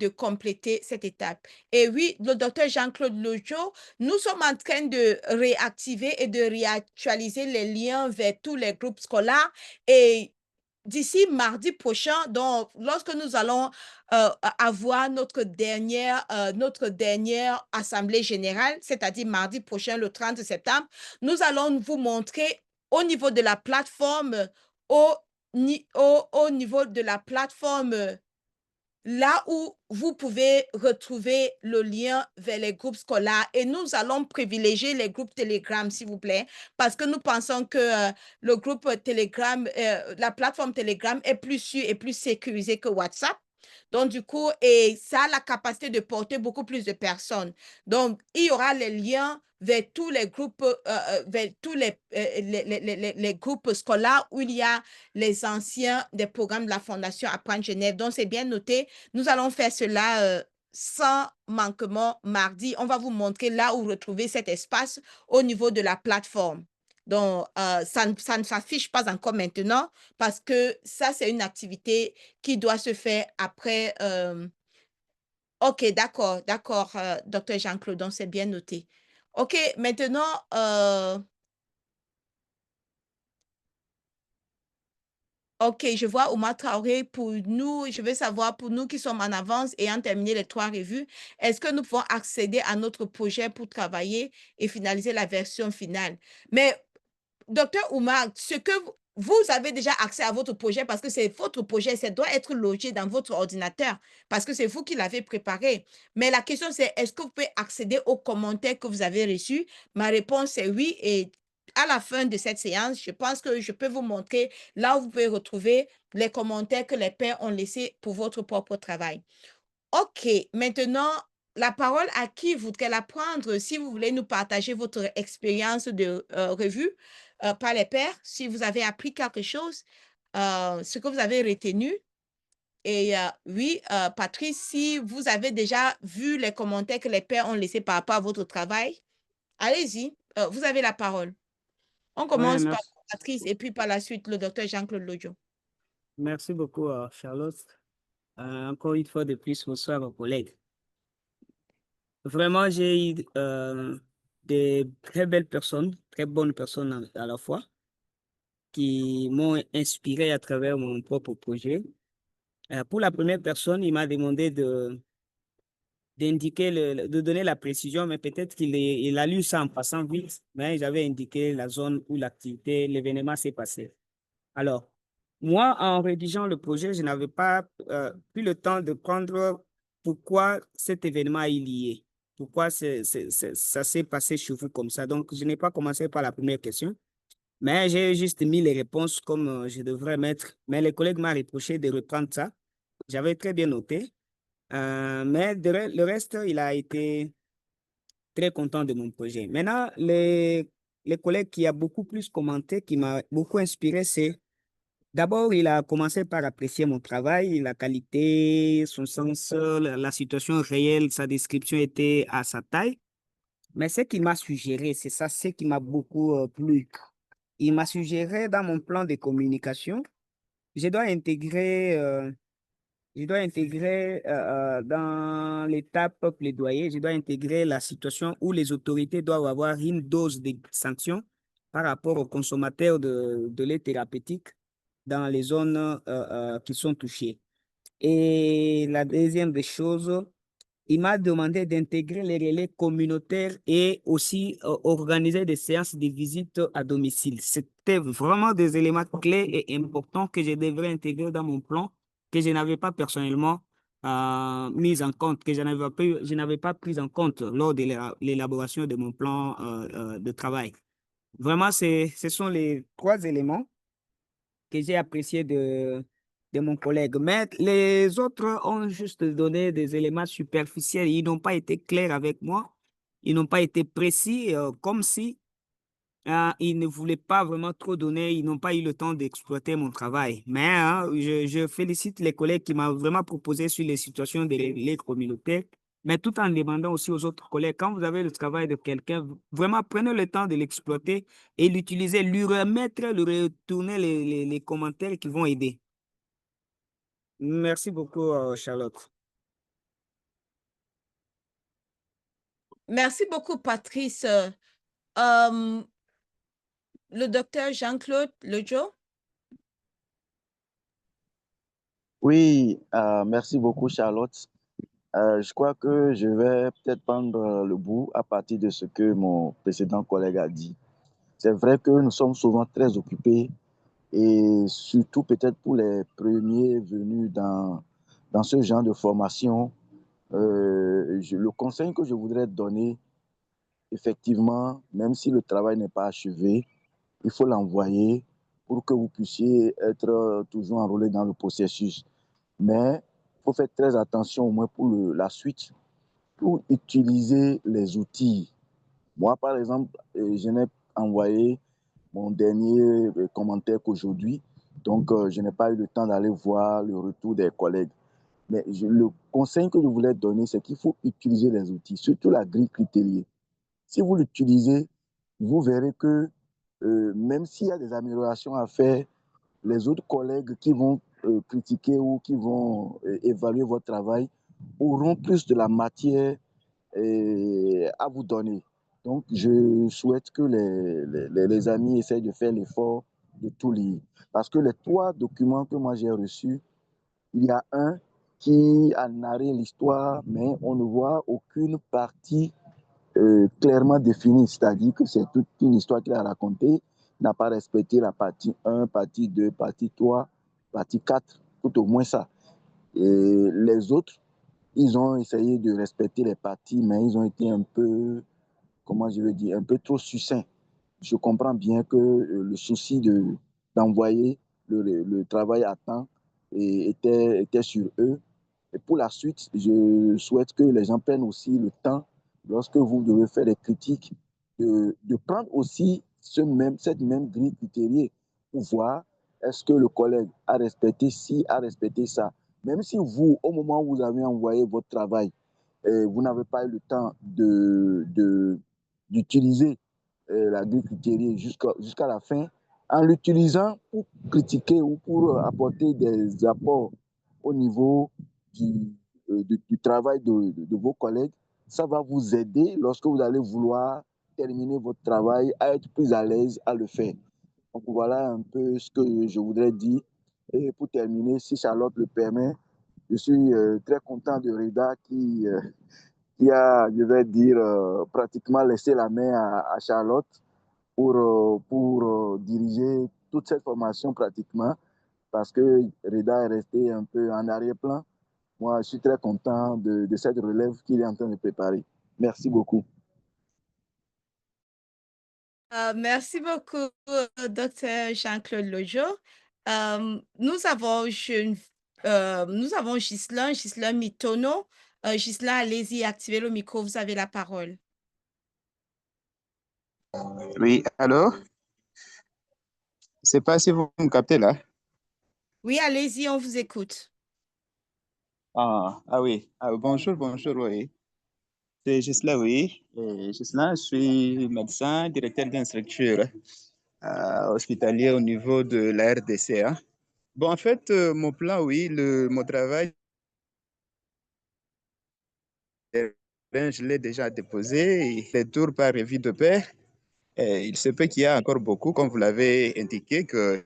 compléter cette étape. Et oui, le docteur Jean-Claude Lojo, nous sommes en train de réactiver et de réactualiser les liens vers tous les groupes scolaires. Et d'ici mardi prochain, donc, lorsque nous allons avoir notre dernière assemblée générale, c'est-à-dire mardi prochain, le 30 septembre, nous allons vous montrer au niveau de la plateforme, au niveau de la plateforme, là où vous pouvez retrouver le lien vers les groupes scolaires, et nous allons privilégier les groupes Telegram, s'il vous plaît, parce que nous pensons que le groupe Telegram, la plateforme Telegram est plus sûre et plus sécurisée que WhatsApp. Donc, du coup, et ça a la capacité de porter beaucoup plus de personnes. Donc, il y aura les liens vers tous les groupes, vers tous les groupes scolaires où il y a les anciens des programmes de la Fondation Apprendre Genève. Donc, c'est bien noté. Nous allons faire cela sans manquement mardi. On va vous montrer là où retrouver cet espace au niveau de la plateforme. Donc, ça ne s'affiche pas encore maintenant parce que ça, c'est une activité qui doit se faire après. OK, d'accord, docteur Jean-Claude, donc c'est bien noté. OK, maintenant, OK, je vois Oumar Traoré. Pour nous, je veux savoir, pour nous qui sommes en avance et ayant terminé les 3 revues, est-ce que nous pouvons accéder à notre projet pour travailler et finaliser la version finale? Mais, docteur Oumar, ce que vous avez déjà accès à votre projet parce que c'est votre projet, ça doit être logé dans votre ordinateur parce que c'est vous qui l'avez préparé. Mais la question, c'est est-ce que vous pouvez accéder aux commentaires que vous avez reçus? Ma réponse est oui. Et à la fin de cette séance, je pense que je peux vous montrer là où vous pouvez retrouver les commentaires que les pairs ont laissés pour votre propre travail. OK, maintenant, la parole à qui voudrait la prendre si vous voulez nous partager votre expérience de revue par les pairs, si vous avez appris quelque chose, ce que vous avez retenu. Et oui, Patrice, si vous avez déjà vu les commentaires que les pairs ont laissés par rapport à votre travail, allez-y, vous avez la parole. On Ouais, commence par merci. Patrice et puis par la suite, le docteur Jean-Claude Lojo. Merci beaucoup, Charlotte. Encore une fois de plus, bonsoir aux collègues. Vraiment, j'ai eu des très belles personnes, très bonnes personnes à la fois, qui m'ont inspiré à travers mon propre projet. Pour la première personne, il m'a demandé de donner la précision, mais peut-être il a lu ça en passant vite, mais j'avais indiqué la zone où l'activité, l'événement s'est passé. Alors, moi, en rédigeant le projet, je n'avais pas pris le temps de prendre pourquoi cet événement est lié, pourquoi ça s'est passé chez vous comme ça. Donc, je n'ai pas commencé par la première question, mais j'ai juste mis les réponses comme je devrais mettre. Mais les collègues m'ont reproché de reprendre ça. J'avais très bien noté. Mais le reste, il a été très content de mon projet. Maintenant, les collègues qui a beaucoup plus commenté, qui m'a beaucoup inspiré, c'est d'abord, il a commencé par apprécier mon travail, la qualité, son sens, la situation réelle, sa description était à sa taille. Mais ce qu'il m'a suggéré, c'est ça, ce qui m'a beaucoup plu. Il m'a suggéré dans mon plan de communication, je dois intégrer, euh, dans l'étape plaidoyer, je dois intégrer la situation où les autorités doivent avoir une dose de sanctions par rapport aux consommateurs de lait thérapeutique dans les zones qui sont touchées. Et la deuxième des choses, il m'a demandé d'intégrer les relais communautaires et aussi organiser des séances de visite à domicile. C'était vraiment des éléments clés et importants que je devrais intégrer dans mon plan, que je n'avais pas personnellement mis en compte, que je n'avais pas pris en compte lors de l'élaboration de mon plan de travail. Vraiment, ce sont les 3 éléments que j'ai appréciés de mon collègue. Mais les autres ont juste donné des éléments superficiels. Ils n'ont pas été clairs avec moi. Ils n'ont pas été précis, comme si ils ne voulaient pas vraiment trop donner. Ils n'ont pas eu le temps d'exploiter mon travail. Mais je félicite les collègues qui m'ont vraiment proposé sur les situations des relais communautaires, mais tout en demandant aussi aux autres collègues, quand vous avez le travail de quelqu'un, vraiment prenez le temps de l'exploiter et l'utiliser, lui remettre, lui retourner les commentaires qui vont aider. Merci beaucoup, Charlotte. Merci beaucoup, Patrice. Le docteur Jean-Claude Lejo. Oui, merci beaucoup, Charlotte. Je crois que je vais peut-être prendre le bout à partir de ce que mon précédent collègue a dit. C'est vrai que nous sommes souvent très occupés et surtout peut-être pour les premiers venus dans ce genre de formation, le conseil que je voudrais donner, effectivement, même si le travail n'est pas achevé, il faut l'envoyer pour que vous puissiez être toujours enrôlé dans le processus. Mais il faut faire très attention au moins pour la suite, pour utiliser les outils. Moi, par exemple, je n'ai envoyé mon dernier commentaire qu'aujourd'hui, donc je n'ai pas eu le temps d'aller voir le retour des collègues. Mais le conseil que je voulais donner, c'est qu'il faut utiliser les outils, surtout la grille critériée. Si vous l'utilisez, vous verrez que même s'il y a des améliorations à faire, les autres collègues qui vont critiquer ou qui vont évaluer votre travail auront plus de la matière à vous donner. Donc, je souhaite que les amis essayent de faire l'effort de tout lire. Parce que les 3 documents que moi j'ai reçus, il y a un qui a narré l'histoire, mais on ne voit aucune partie clairement définie. C'est-à-dire que c'est toute une histoire qu'il a racontée, n'a pas respecté la partie 1, partie 2, partie 3, partie 4, tout au moins ça. Et les autres, ils ont essayé de respecter les parties, mais ils ont été un peu, comment je veux dire, un peu trop succincts. Je comprends bien que le souci d'envoyer le travail à temps était sur eux. Et pour la suite, je souhaite que les gens prennent aussi le temps, lorsque vous devez faire des critiques, de prendre aussi cette même grille critériée pour voir est-ce que le collègue a respecté ci, a respecté ça. Même si vous, au moment où vous avez envoyé votre travail, vous n'avez pas eu le temps d'utiliser la grille critériée jusqu'à la fin, en l'utilisant pour critiquer ou pour apporter des apports au niveau du travail de vos collègues, ça va vous aider lorsque vous allez vouloir terminer votre travail à être plus à l'aise à le faire. Donc voilà un peu ce que je voudrais dire. Et pour terminer, si Charlotte le permet, je suis très content de Reda qui a, je vais dire, pratiquement laissé la main à Charlotte pour diriger toute cette formation pratiquement, parce que Reda est resté un peu en arrière-plan. Moi, je suis très content de cette relève qu'il est en train de préparer. Merci beaucoup. Merci beaucoup, docteur Jean-Claude Lejo. Nous avons Ghislain Mitono. Ghislain, allez-y, activez le micro, vous avez la parole. Oui, alors, je ne sais pas si vous me captez là. Oui, allez-y, on vous écoute. Oui. Bonjour, oui. C'est Ghislain, oui. Ghislain, je suis médecin, directeur d'une structure hospitalier au niveau de la RDC. Hein. Bon, en fait, mon plan, oui, mon travail, je l'ai déjà déposé. Les tours par revue de pair. Il se peut qu'il y a encore beaucoup, comme vous l'avez indiqué, qu'il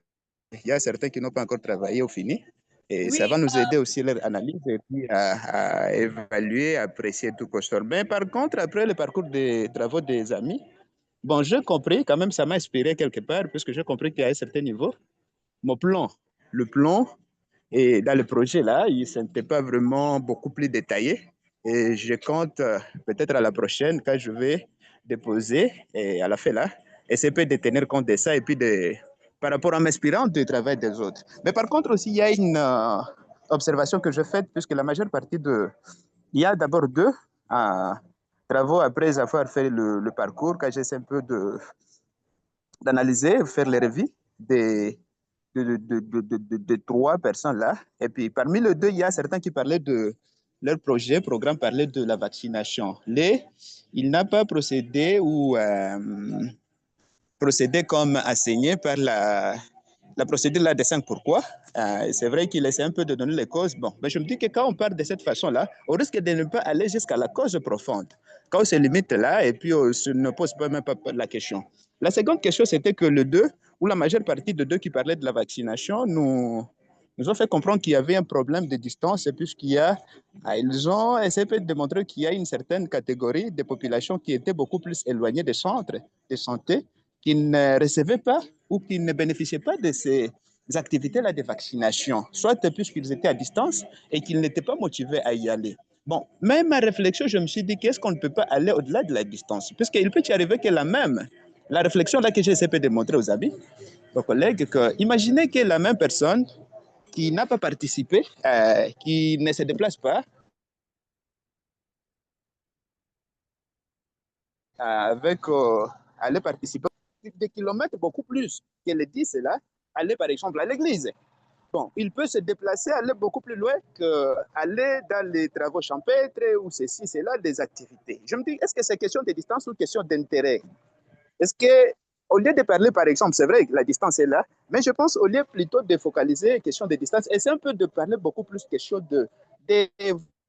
y a certains qui n'ont pas encore travaillé au fini. Et Oui, ça va nous aider aussi leur analyse et puis à évaluer, à apprécier tout consort. Mais par contre, après le parcours des travaux des amis, bon, j'ai compris, quand même, ça m'a inspiré quelque part, puisque j'ai compris qu'à un certain niveau, mon plan, le plan, et dans le projet là, il n'était pas vraiment beaucoup plus détaillé. Et je compte peut-être à la prochaine, quand je vais déposer, et à la fin là, essayer de tenir compte de ça et puis par rapport à m'inspirant du travail des autres. Mais par contre aussi, il y a une observation que je fais, puisque la majeure partie de... Il y a d'abord deux travaux après avoir fait le parcours, quand j'essaie un peu d'analyser, faire les revues des de trois personnes là. Et puis parmi les deux, il y a certains qui parlaient de leur projet, programme parlait de la vaccination. Il n'a pas procédé ou procédé comme enseigné par la procédure là des 5 pourquoi. C'est vrai qu'il essaie un peu de donner les causes. Bon, mais je me dis que quand on part de cette façon-là, on risque de ne pas aller jusqu'à la cause profonde. Quand on se limite là et puis on ne pose pas même pas la question. La seconde question, c'était que le 2, ou la majeure partie de deux qui parlaient de la vaccination, nous ont fait comprendre qu'il y avait un problème de distance, ils ont essayé de démontrer qu'il y a une certaine catégorie de population qui était beaucoup plus éloignée des centres de santé, qui ne recevaient pas ou qui ne bénéficiaient pas de ces activités-là de vaccination, soit puisqu'ils étaient à distance et qu'ils n'étaient pas motivés à y aller. Bon, même ma réflexion, je me suis dit qu'est-ce qu'on ne peut pas aller au-delà de la distance, puisqu'il peut y arriver que la réflexion là que j'ai essayé de montrer aux amis, aux collègues, que imaginez que la même personne qui n'a pas participé, qui ne se déplace pas, aller participer des kilomètres beaucoup plus que les 10 là, aller par exemple à l'église. Bon, il peut se déplacer, aller beaucoup plus loin qu'aller dans les travaux champêtres ou ceci, cela, des activités. Je me dis, est-ce que c'est question de distance ou question d'intérêt? Est-ce que, au lieu de parler, par exemple, c'est vrai que la distance est là, mais je pense au lieu plutôt de focaliser question de distance, et c'est un peu de parler beaucoup plus question de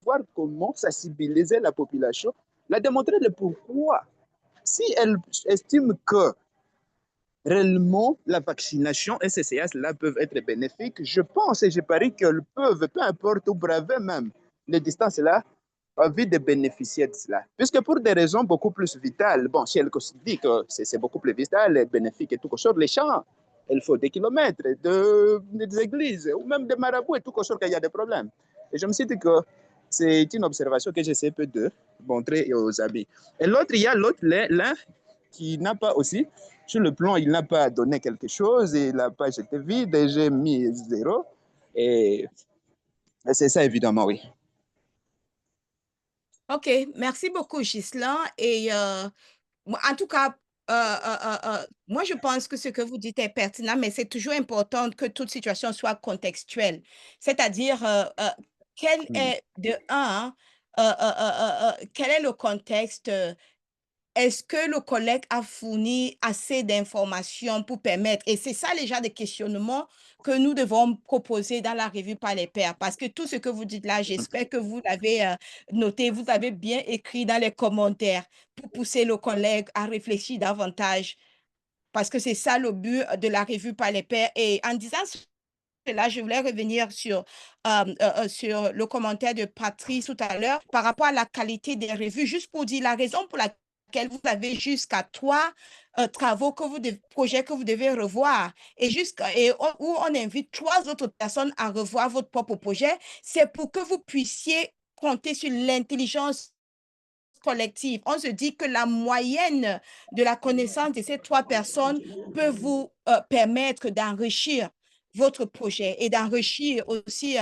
voir comment sensibiliser la population, la démontrer le pourquoi. Si elle estime que réellement la vaccination et ces séances-là peuvent être bénéfiques, je pense et je parie qu'elles peuvent, peu importe où braver même les distances là, envie de bénéficier de cela. Puisque pour des raisons beaucoup plus vitales, bon, si elle dit que c'est beaucoup plus vital, bénéfique et tout sur les champs, il faut des kilomètres, des églises ou même des marabouts et tout sur qu'il y a des problèmes. Et je me suis dit que c'est une observation que j'essaie peu de montrer aux amis. Et l'autre, il y a l'autre, l'un qui n'a pas aussi, sur le plan, il n'a pas donné quelque chose, et la page était vide, et j'ai mis 0. Et c'est ça, évidemment, oui. OK, merci beaucoup, Ghislain. Et en tout cas, moi, je pense que ce que vous dites est pertinent, mais c'est toujours important que toute situation soit contextuelle. C'est-à-dire, quel est, de un, quel est le contexte? Est-ce que le collègue a fourni assez d'informations pour permettre, et c'est ça les genres de questionnements que nous devons proposer dans la revue par les pairs, parce que tout ce que vous dites là, j'espère que vous l'avez noté, vous avez bien écrit dans les commentaires pour pousser le collègue à réfléchir davantage, parce que c'est ça le but de la revue par les pairs. Et en disant cela, je voulais revenir sur le commentaire de Patrice tout à l'heure par rapport à la qualité des revues, juste pour dire la raison pour laquelle vous avez jusqu'à 3 travaux projets que vous devez revoir où on invite 3 autres personnes à revoir votre propre projet, c'est pour que vous puissiez compter sur l'intelligence collective. On se dit que la moyenne de la connaissance de ces 3 personnes peut vous permettre d'enrichir votre projet et d'enrichir aussi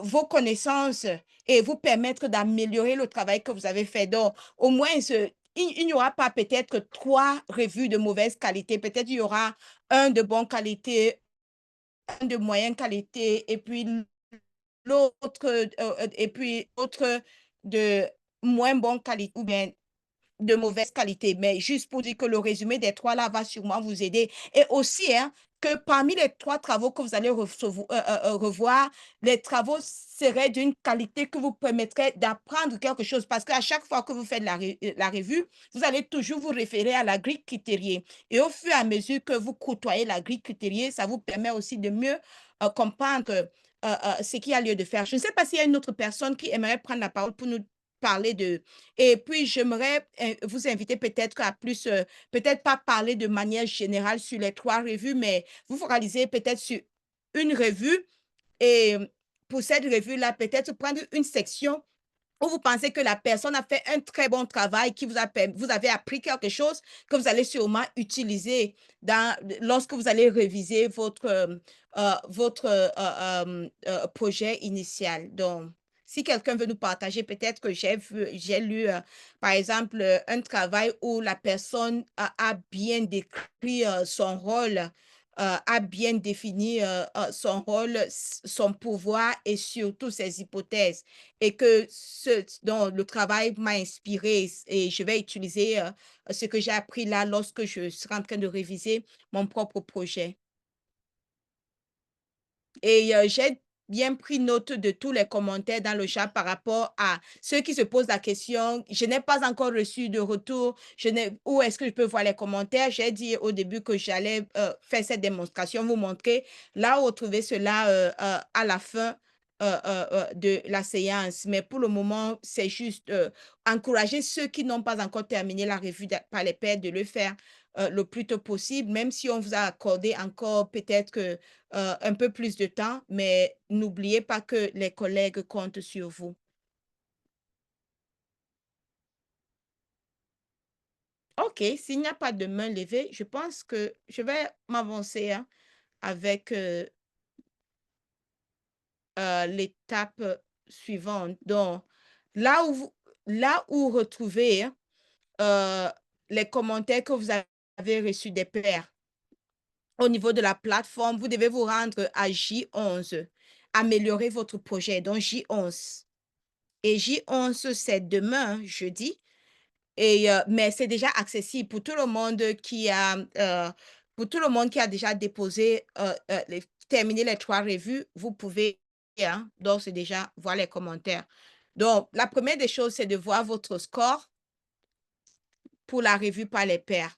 vos connaissances et vous permettre d'améliorer le travail que vous avez fait. Donc, au moins, il n'y aura pas peut-être 3 revues de mauvaise qualité. Peut-être il y aura un de bonne qualité, un de moyenne qualité, et puis l'autre de moins bonne qualité ou bien de mauvaise qualité. Mais juste pour dire que le résumé des 3 là va sûrement vous aider. Et aussi, hein, que parmi les 3 travaux que vous allez revoir, les travaux seraient d'une qualité que vous permettrait d'apprendre quelque chose. Parce qu'à chaque fois que vous faites la revue, vous allez toujours vous référer à la grille critériée. Et au fur et à mesure que vous côtoyez la grille critériée, ça vous permet aussi de mieux comprendre ce qu'il y a lieu de faire. Je ne sais pas s'il y a une autre personne qui aimerait prendre la parole pour nous parler de... Et puis, j'aimerais vous inviter peut-être à plus, peut-être pas parler de manière générale sur les 3 revues, mais vous focaliser peut-être sur une revue. Et pour cette revue-là, peut-être prendre une section où vous pensez que la personne a fait un très bon travail, qui vous avez appris quelque chose que vous allez sûrement utiliser lorsque vous allez réviser votre projet initial. Donc, si quelqu'un veut nous partager, peut-être que j'ai lu, par exemple, un travail où la personne a bien décrit son rôle, a bien défini son rôle, son pouvoir et surtout ses hypothèses. Et que dont le travail m'a inspiré et je vais utiliser ce que j'ai appris là lorsque je serai en train de réviser mon propre projet. Et j'ai bien pris note de tous les commentaires dans le chat par rapport à ceux qui se posent la question. Je n'ai pas encore reçu de retour. Où est-ce que je peux voir les commentaires? J'ai dit au début que j'allais faire cette démonstration, vous montrer là où retrouver cela à la fin de la séance. Mais pour le moment, c'est juste encourager ceux qui n'ont pas encore terminé la revue par les pairs de le faire le plus tôt possible, même si on vous a accordé encore peut-être que un peu plus de temps, mais n'oubliez pas que les collègues comptent sur vous. OK, s'il n'y a pas de main levée, je pense que je vais m'avancer avec l'étape suivante. Donc, là où retrouver les commentaires que vous avez reçus des pairs. Au niveau de la plateforme, vous devez vous rendre à J11, améliorer votre projet, donc J11. Et J11, c'est demain, jeudi, mais c'est déjà accessible pour tout le monde qui a, déjà déposé, terminé les 3 revues, vous pouvez donc c'est déjà voir les commentaires. Donc, la première des choses, c'est de voir votre score pour la revue par les pairs.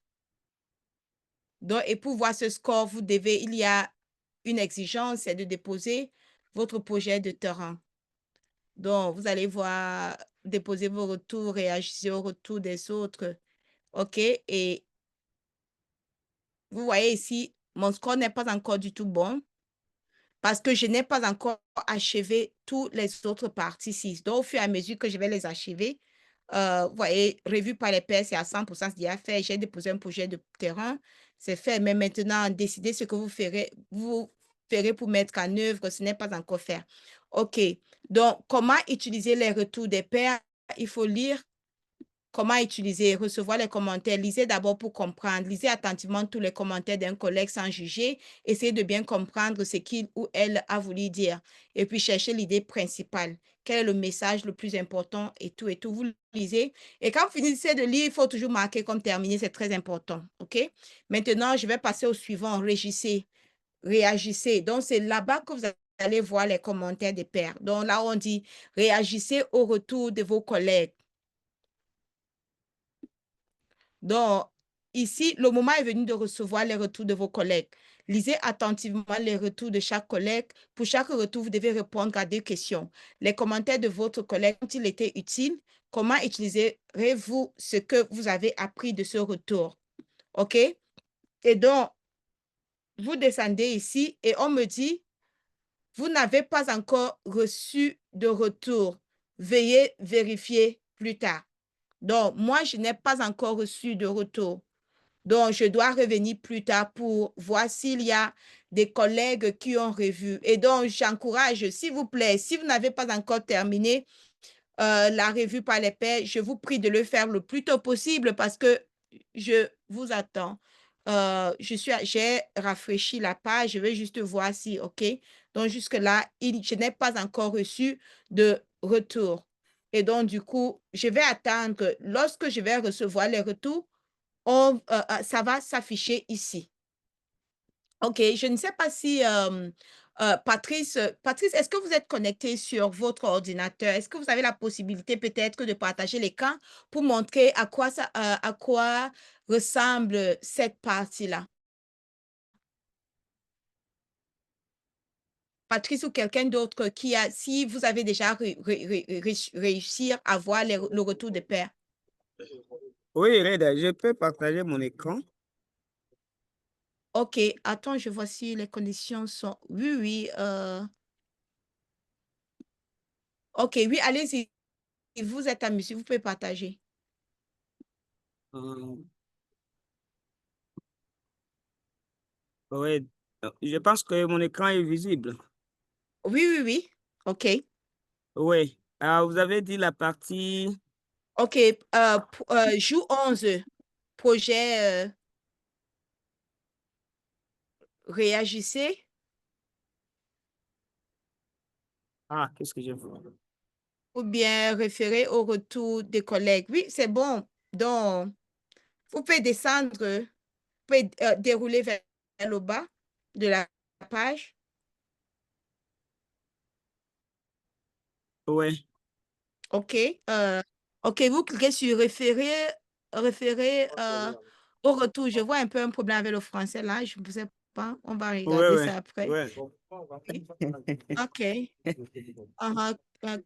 Donc, et pour voir ce score, il y a une exigence, c'est de déposer votre projet de terrain. Donc, vous allez voir, déposer vos retours, réagir aux retours des autres. OK? Et vous voyez ici, mon score n'est pas encore du tout bon parce que je n'ai pas encore achevé toutes les autres parties ici. Donc, au fur et à mesure que je vais les achever, vous voyez, revue par les pairs, c'est à 100%, c'est déjà fait. J'ai déposé un projet de terrain, c'est fait. Mais maintenant, décidez ce que vous ferez pour mettre en œuvre, ce n'est pas encore fait. OK. Donc, comment utiliser les retours des pairs? Il faut lire. Comment utiliser, recevoir les commentaires. Lisez d'abord pour comprendre. Lisez attentivement tous les commentaires d'un collègue sans juger. Essayez de bien comprendre ce qu'il ou elle a voulu dire. Et puis, cherchez l'idée principale. Quel est le message le plus important et tout. Vous lisez. Et quand vous finissez de lire, il faut toujours marquer comme terminé. C'est très important. OK? Maintenant, je vais passer au suivant. Régissez. Réagissez. Donc, c'est là-bas que vous allez voir les commentaires des pairs. Donc, là, on dit réagissez au retour de vos collègues. Donc, ici, le moment est venu de recevoir les retours de vos collègues. Lisez attentivement les retours de chaque collègue. Pour chaque retour, vous devez répondre à 2 questions. Les commentaires de votre collègue ont-ils été utiles? Comment utiliserez-vous ce que vous avez appris de ce retour? OK? Et donc, vous descendez ici et on me dit, vous n'avez pas encore reçu de retour. Veuillez vérifier plus tard. Donc, moi, je n'ai pas encore reçu de retour. Donc, je dois revenir plus tard pour voir s'il y a des collègues qui ont revu. Et donc, j'encourage, s'il vous plaît, si vous n'avez pas encore terminé la revue par les pairs, je vous prie de le faire le plus tôt possible parce que je vous attends. J'ai rafraîchi la page, je vais juste voir si, OK. Donc, jusque-là, je n'ai pas encore reçu de retour. Et donc, du coup, je vais attendre que lorsque je vais recevoir les retours, ça va s'afficher ici. OK, je ne sais pas si Patrice, est-ce que vous êtes connecté sur votre ordinateur? Est-ce que vous avez la possibilité peut-être de partager l'écran pour montrer à quoi ressemble cette partie-là? Patrice ou quelqu'un d'autre qui a, si vous avez déjà réussi à voir le retour des pairs. Oui, Reda, je peux partager mon écran. OK, attends, je vois si les conditions sont... Oui, oui. OK, oui, allez-y. Vous êtes amusé, vous pouvez partager. Oui, je pense que mon écran est visible. Oui, oui, oui. OK. Oui, vous avez dit la partie... OK, jour 11, projet réagissez. Ah, qu'est-ce que j'ai fait? Ou bien référer au retour des collègues. Oui, c'est bon. Donc, vous pouvez descendre, vous pouvez dérouler vers le bas de la page. Oui. OK. OK, vous cliquez sur référer au retour. Je vois un peu un problème avec le français là. Je ne sais pas. On va Oui, regarder oui, ça après. oui. OK.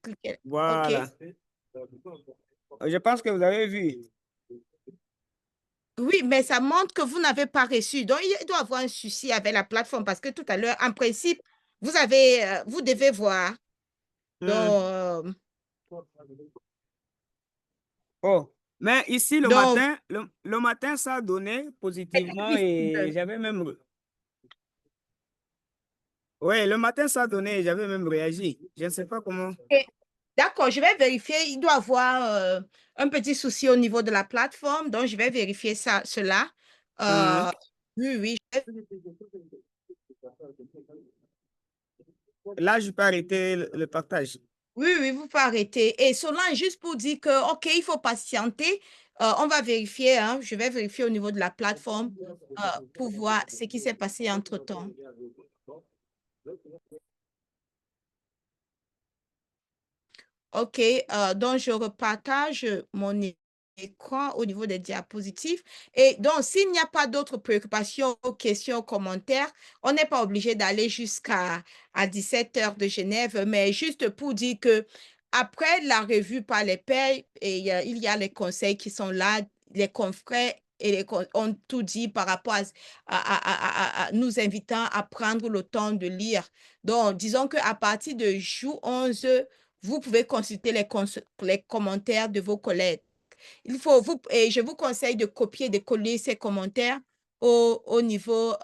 Cliquez. Voilà. OK. Je pense que vous avez vu. Oui, mais ça montre que vous n'avez pas reçu. Donc, il doit y avoir un souci avec la plateforme parce que tout à l'heure, en principe, vous devez voir. Donc, Oh, mais ici, donc, le matin, ça a donné positivement et j'avais même... Oui, le matin, ça a donné et j'avais même réagi. Je ne sais pas comment... d'accord, je vais vérifier. Il doit y avoir un petit souci au niveau de la plateforme. Donc, je vais vérifier cela. Oui, oui. Là, je peux arrêter le partage. Oui, oui, vous pouvez arrêter. Et Solange, juste pour dire que, OK, il faut patienter. On va vérifier, hein, je vais vérifier au niveau de la plateforme pour voir ce qui s'est passé entre-temps. OK, donc je repartage mon écran au niveau des diapositives. Et donc, s'il n'y a pas d'autres préoccupations, questions, commentaires, on n'est pas obligé d'aller jusqu'à 17 heures de Genève, mais juste pour dire que après la revue par les pairs, et il y a les conseils qui sont là, les confrères et ont tout dit par rapport à nous invitant à prendre le temps de lire. Donc, disons qu'à partir de jour 11, vous pouvez consulter les commentaires de vos collègues. Et je vous conseille de copier, de coller ces commentaires au niveau,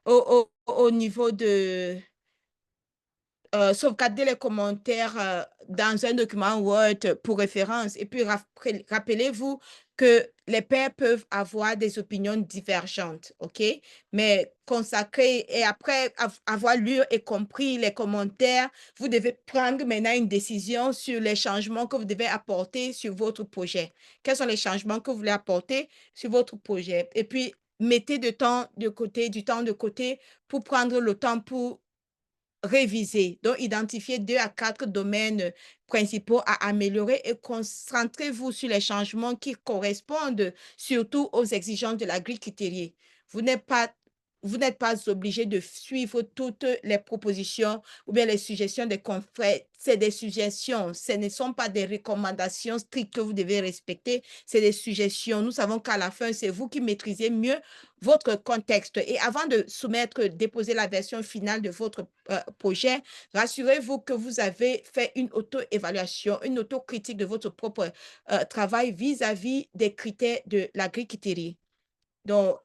au niveau de sauvegarder les commentaires dans un document Word pour référence. Et puis, rappelez-vous que les pairs peuvent avoir des opinions divergentes, OK? Mais consacrer et après avoir lu et compris les commentaires, vous devez prendre maintenant une décision sur les changements que vous devez apporter sur votre projet. Quels sont les changements que vous voulez apporter sur votre projet? Et puis, mettez du temps de côté pour prendre le temps pour réviser. Donc, identifiez 2 à 4 domaines principaux à améliorer et concentrez-vous sur les changements qui correspondent surtout aux exigences de l'agriculture. Vous n'êtes pas vous n'êtes pas obligé de suivre toutes les propositions ou bien les suggestions des confrères. C'est des suggestions. Ce ne sont pas des recommandations strictes que vous devez respecter. C'est des suggestions. Nous savons qu'à la fin, c'est vous qui maîtrisez mieux votre contexte. Et avant de déposer la version finale de votre projet, rassurez-vous que vous avez fait une auto-évaluation, une autocritique de votre propre travail vis-à-vis des critères de l'agriculture. Donc,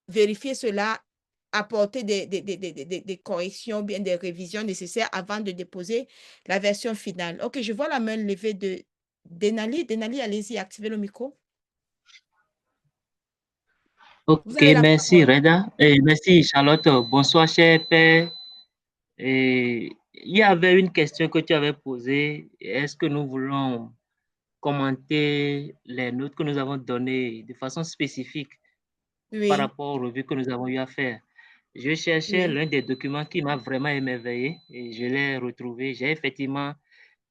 vérifiez cela, apporter des corrections, bien des révisions nécessaires avant de déposer la version finale. OK, je vois la main levée de Denali. Denali, allez-y, activez le micro. Ok, merci Reda. Et merci Charlotte. Bonsoir, cher père. Et il y avait une question que tu avais posée. Est-ce que nous voulons commenter les notes que nous avons données de façon spécifique par rapport aux revues que nous avons eu à faire? Je cherchais l'un des documents qui m'a vraiment émerveillé et je l'ai retrouvé. J'ai effectivement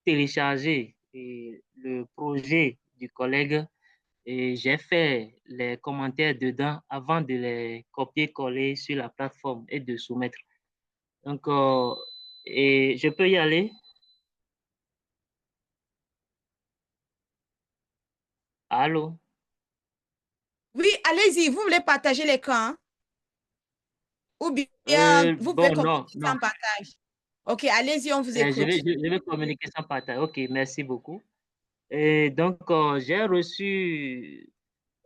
téléchargé le projet du collègue et j'ai fait les commentaires dedans avant de les copier-coller sur la plateforme et de soumettre. Donc, et je peux y aller? Allô? Oui, allez-y, vous voulez partager l'écran, hein? Ou bien vous pouvez Bon, non, communiquer non. sans partage. OK, allez-y, on vous Je écoute. je vais communiquer sans partage. OK, merci beaucoup. Et donc, j'ai reçu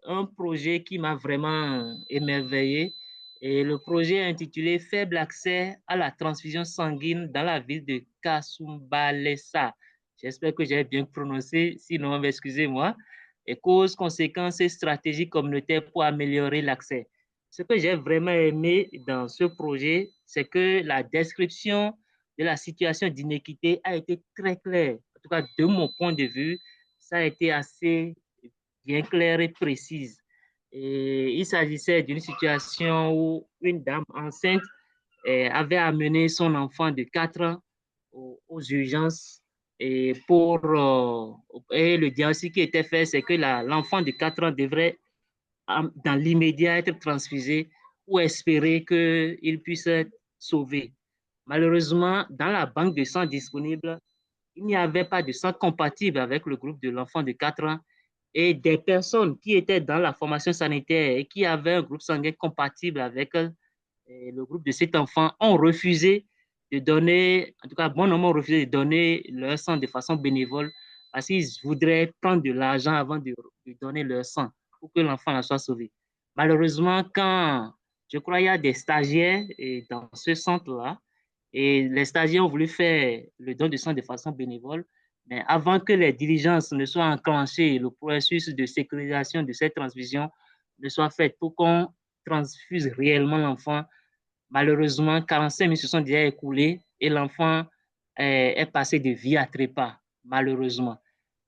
un projet qui m'a vraiment émerveillé. Et le projet est intitulé Faible accès à la transfusion sanguine dans la ville de Kasumbalesa. J'espère que j'ai bien prononcé, sinon, excusez-moi. Et causes, conséquences et stratégies communautaires pour améliorer l'accès. Ce que j'ai vraiment aimé dans ce projet, c'est que la description de la situation d'inéquité a été très claire. En tout cas, de mon point de vue, ça a été assez bien claire et précise. Et il s'agissait d'une situation où une dame enceinte avait amené son enfant de 4 ans aux urgences et et le diagnostic qui était fait, c'est que l'enfant de 4 ans devrait dans l'immédiat être transfusé ou espérer qu'il puisse être sauvé. Malheureusement, dans la banque de sang disponible, il n'y avait pas de sang compatible avec le groupe de l'enfant de 4 ans et des personnes qui étaient dans la formation sanitaire et qui avaient un groupe sanguin compatible avec le groupe de cet enfant ont refusé de donner, en tout cas, bon nombre ont refusé de donner leur sang de façon bénévole parce qu'ils voudraient prendre de l'argent avant de donner leur sang pour que l'enfant soit sauvé. Malheureusement, quand je crois il y a des stagiaires dans ce centre-là, et les stagiaires ont voulu faire le don de sang de façon bénévole, mais avant que les diligences ne soient enclenchées, le processus de sécurisation de cette transfusion ne soit fait pour qu'on transfuse réellement l'enfant, malheureusement, 45 minutes se sont déjà écoulées et l'enfant est passé de vie à trépas, malheureusement.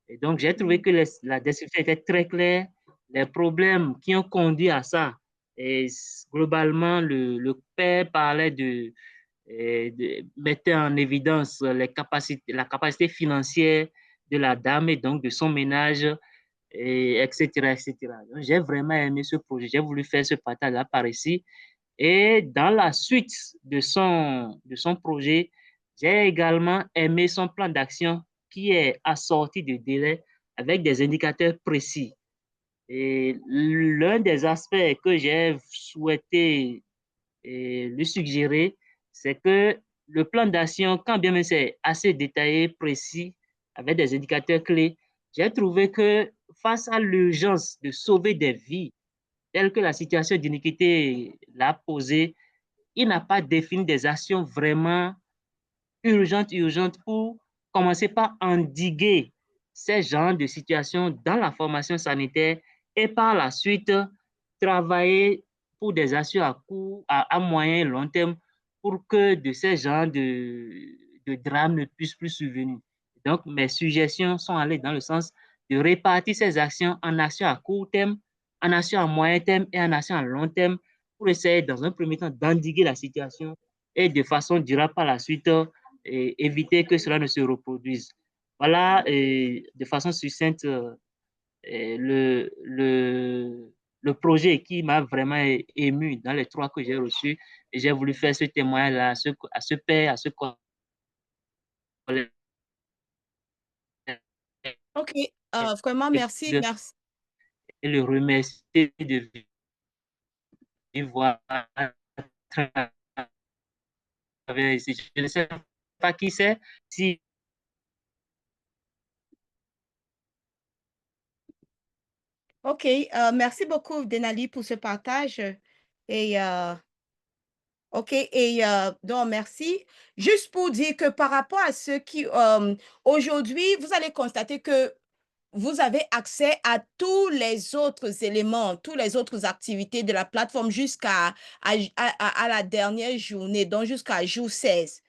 Et donc, j'ai trouvé que la description était très claire, les problèmes qui ont conduit à ça. Et globalement, le père parlait mettait en évidence la capacité financière de la dame et donc de son ménage, etc., etc. J'ai vraiment aimé ce projet. J'ai voulu faire ce partage-là par ici. Et dans la suite de son projet, j'ai également aimé son plan d'action qui est assorti de délais avec des indicateurs précis. Et l'un des aspects que j'ai souhaité lui suggérer, c'est que le plan d'action, quand bien même c'est assez détaillé, précis, avec des indicateurs clés, j'ai trouvé que face à l'urgence de sauver des vies, telle que la situation d'iniquité l'a posée, il n'a pas défini des actions vraiment urgentes pour commencer par endiguer ces genres de situations dans la formation sanitaire et par la suite travailler pour des actions à moyen et long terme pour que de ces genres de drames ne puissent plus survenir. Donc, mes suggestions sont allées dans le sens de répartir ces actions en actions à court terme, en actions à moyen terme et en actions à long terme pour essayer, dans un premier temps, d'endiguer la situation et de façon durable par la suite et éviter que cela ne se reproduise. Voilà, de façon succincte, le projet qui m'a vraiment ému dans les 3 que j'ai reçus. Et j'ai voulu faire ce témoignage-là à ce père, à ce collègue. OK, vraiment, merci, merci. Et le remercier de vivre ici. Je ne sais pas qui c'est. Si OK, merci beaucoup, Denali, pour ce partage. Et OK, et donc merci. Juste pour dire que par rapport à ceux qui, aujourd'hui, vous allez constater que vous avez accès à tous les autres éléments, toutes les autres activités de la plateforme jusqu'à à la dernière journée, donc jusqu'à jour 16.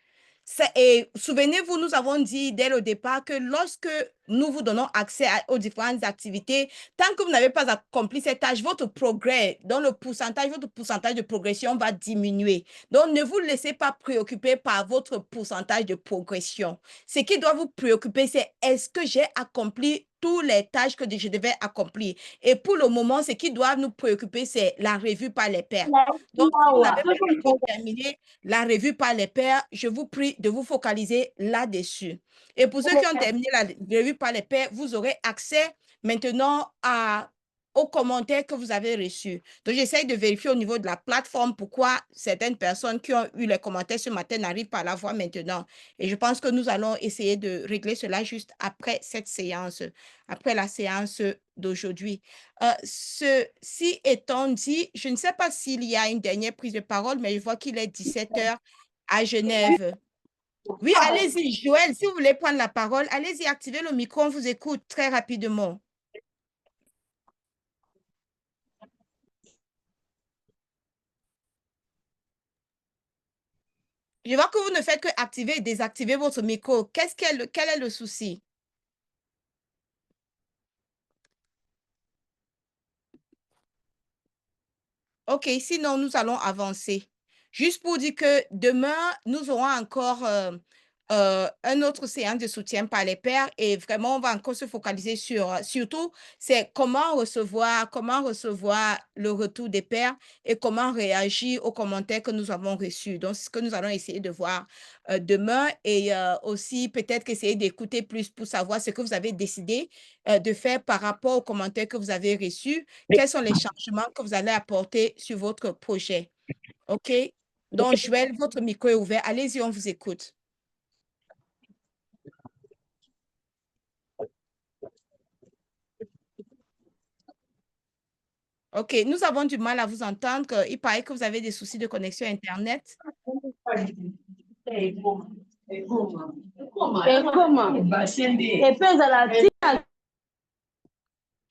Et souvenez-vous, nous avons dit dès le départ que lorsque nous vous donnons accès aux différentes activités, tant que vous n'avez pas accompli cette tâche, votre progrès, dans votre pourcentage de progression va diminuer. Donc, ne vous laissez pas préoccuper par votre pourcentage de progression. Ce qui doit vous préoccuper, c'est est-ce que j'ai accompli toutes les tâches que je devais accomplir. Et pour le moment, ce qui doit nous préoccuper, c'est la revue par les pairs. Donc, si vous n'avez pas encore terminé la revue par les pairs, je vous prie de vous focaliser là-dessus. Et pour ceux qui ont terminé la revue par les pairs, vous aurez accès maintenant aux commentaires que vous avez reçus. Donc, j'essaie de vérifier au niveau de la plateforme pourquoi certaines personnes qui ont eu les commentaires ce matin n'arrivent pas à la voir maintenant. Et je pense que nous allons essayer de régler cela juste après cette séance, après la séance d'aujourd'hui. Ceci étant dit, je ne sais pas s'il y a une dernière prise de parole, mais je vois qu'il est 17 h à Genève. Oui, allez-y, Joël, si vous voulez prendre la parole, allez-y, activez le micro, on vous écoute très rapidement. Je vois que vous ne faites que activer et désactiver votre micro. Quel est le souci? OK, sinon, nous allons avancer. Juste pour dire que demain, nous aurons encore un autre séance de soutien par les pairs et vraiment, on va encore se focaliser surtout, c'est comment recevoir le retour des pairs et comment réagir aux commentaires que nous avons reçus. Donc, c'est ce que nous allons essayer de voir demain et aussi peut-être essayer d'écouter plus pour savoir ce que vous avez décidé de faire par rapport aux commentaires que vous avez reçus. Quels sont les changements que vous allez apporter sur votre projet? OK? Donc, Joël, votre micro est ouvert. Allez-y, on vous écoute. OK, nous avons du mal à vous entendre. Il paraît que vous avez des soucis de connexion Internet.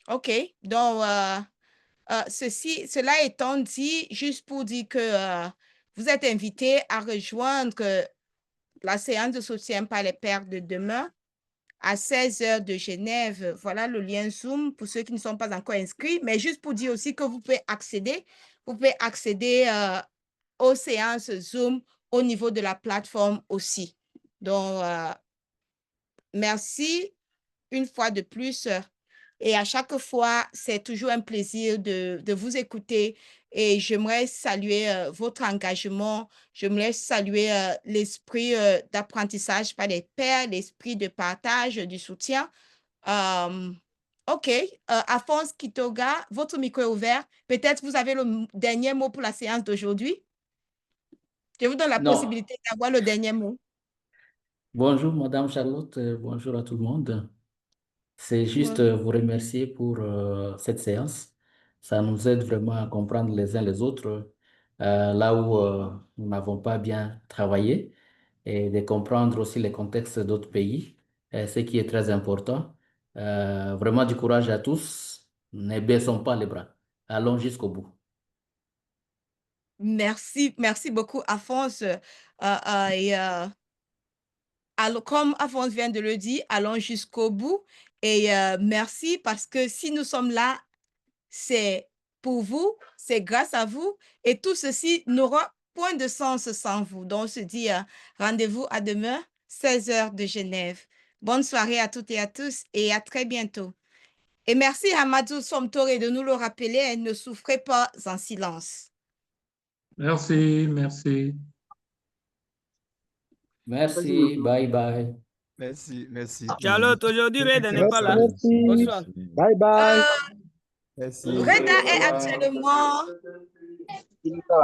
OK, donc, cela étant dit, juste pour dire que vous êtes invité à rejoindre la séance de soutien par les pairs de demain à 16 h de Genève. Voilà le lien Zoom pour ceux qui ne sont pas encore inscrits, mais juste pour dire aussi que vous pouvez accéder aux séances Zoom au niveau de la plateforme aussi. Donc, merci une fois de plus. Et à chaque fois, c'est toujours un plaisir de vous écouter et j'aimerais saluer votre engagement, j'aimerais saluer l'esprit d'apprentissage par les pairs, l'esprit de partage, du soutien. OK, Alphonse Kitoga, votre micro est ouvert. Peut-être vous avez le dernier mot pour la séance d'aujourd'hui. Je vous donne la possibilité d'avoir le dernier mot. Bonjour, Madame Charlotte. Bonjour à tout le monde. C'est juste vous remercier pour cette séance. Ça nous aide vraiment à comprendre les uns les autres là où nous n'avons pas bien travaillé et de comprendre aussi les contextes d'autres pays, ce qui est très important. Vraiment du courage à tous. Ne baissons pas les bras. Allons jusqu'au bout. Merci beaucoup, Alphonse. Comme Alphonse vient de le dire, allons jusqu'au bout. Et merci parce que si nous sommes là, c'est pour vous, c'est grâce à vous. Et tout ceci n'aura point de sens sans vous. Donc, on se dit rendez-vous à demain, 16 h de Genève. Bonne soirée à toutes et à tous et à très bientôt. Et merci à Madou Somtore de nous le rappeler, elle ne souffrez pas en silence. Merci, merci. Merci, bye bye. Merci. Charlotte, aujourd'hui, Reda n'est pas là. Merci. Bonsoir. Bye bye. Merci. Reda est actuellement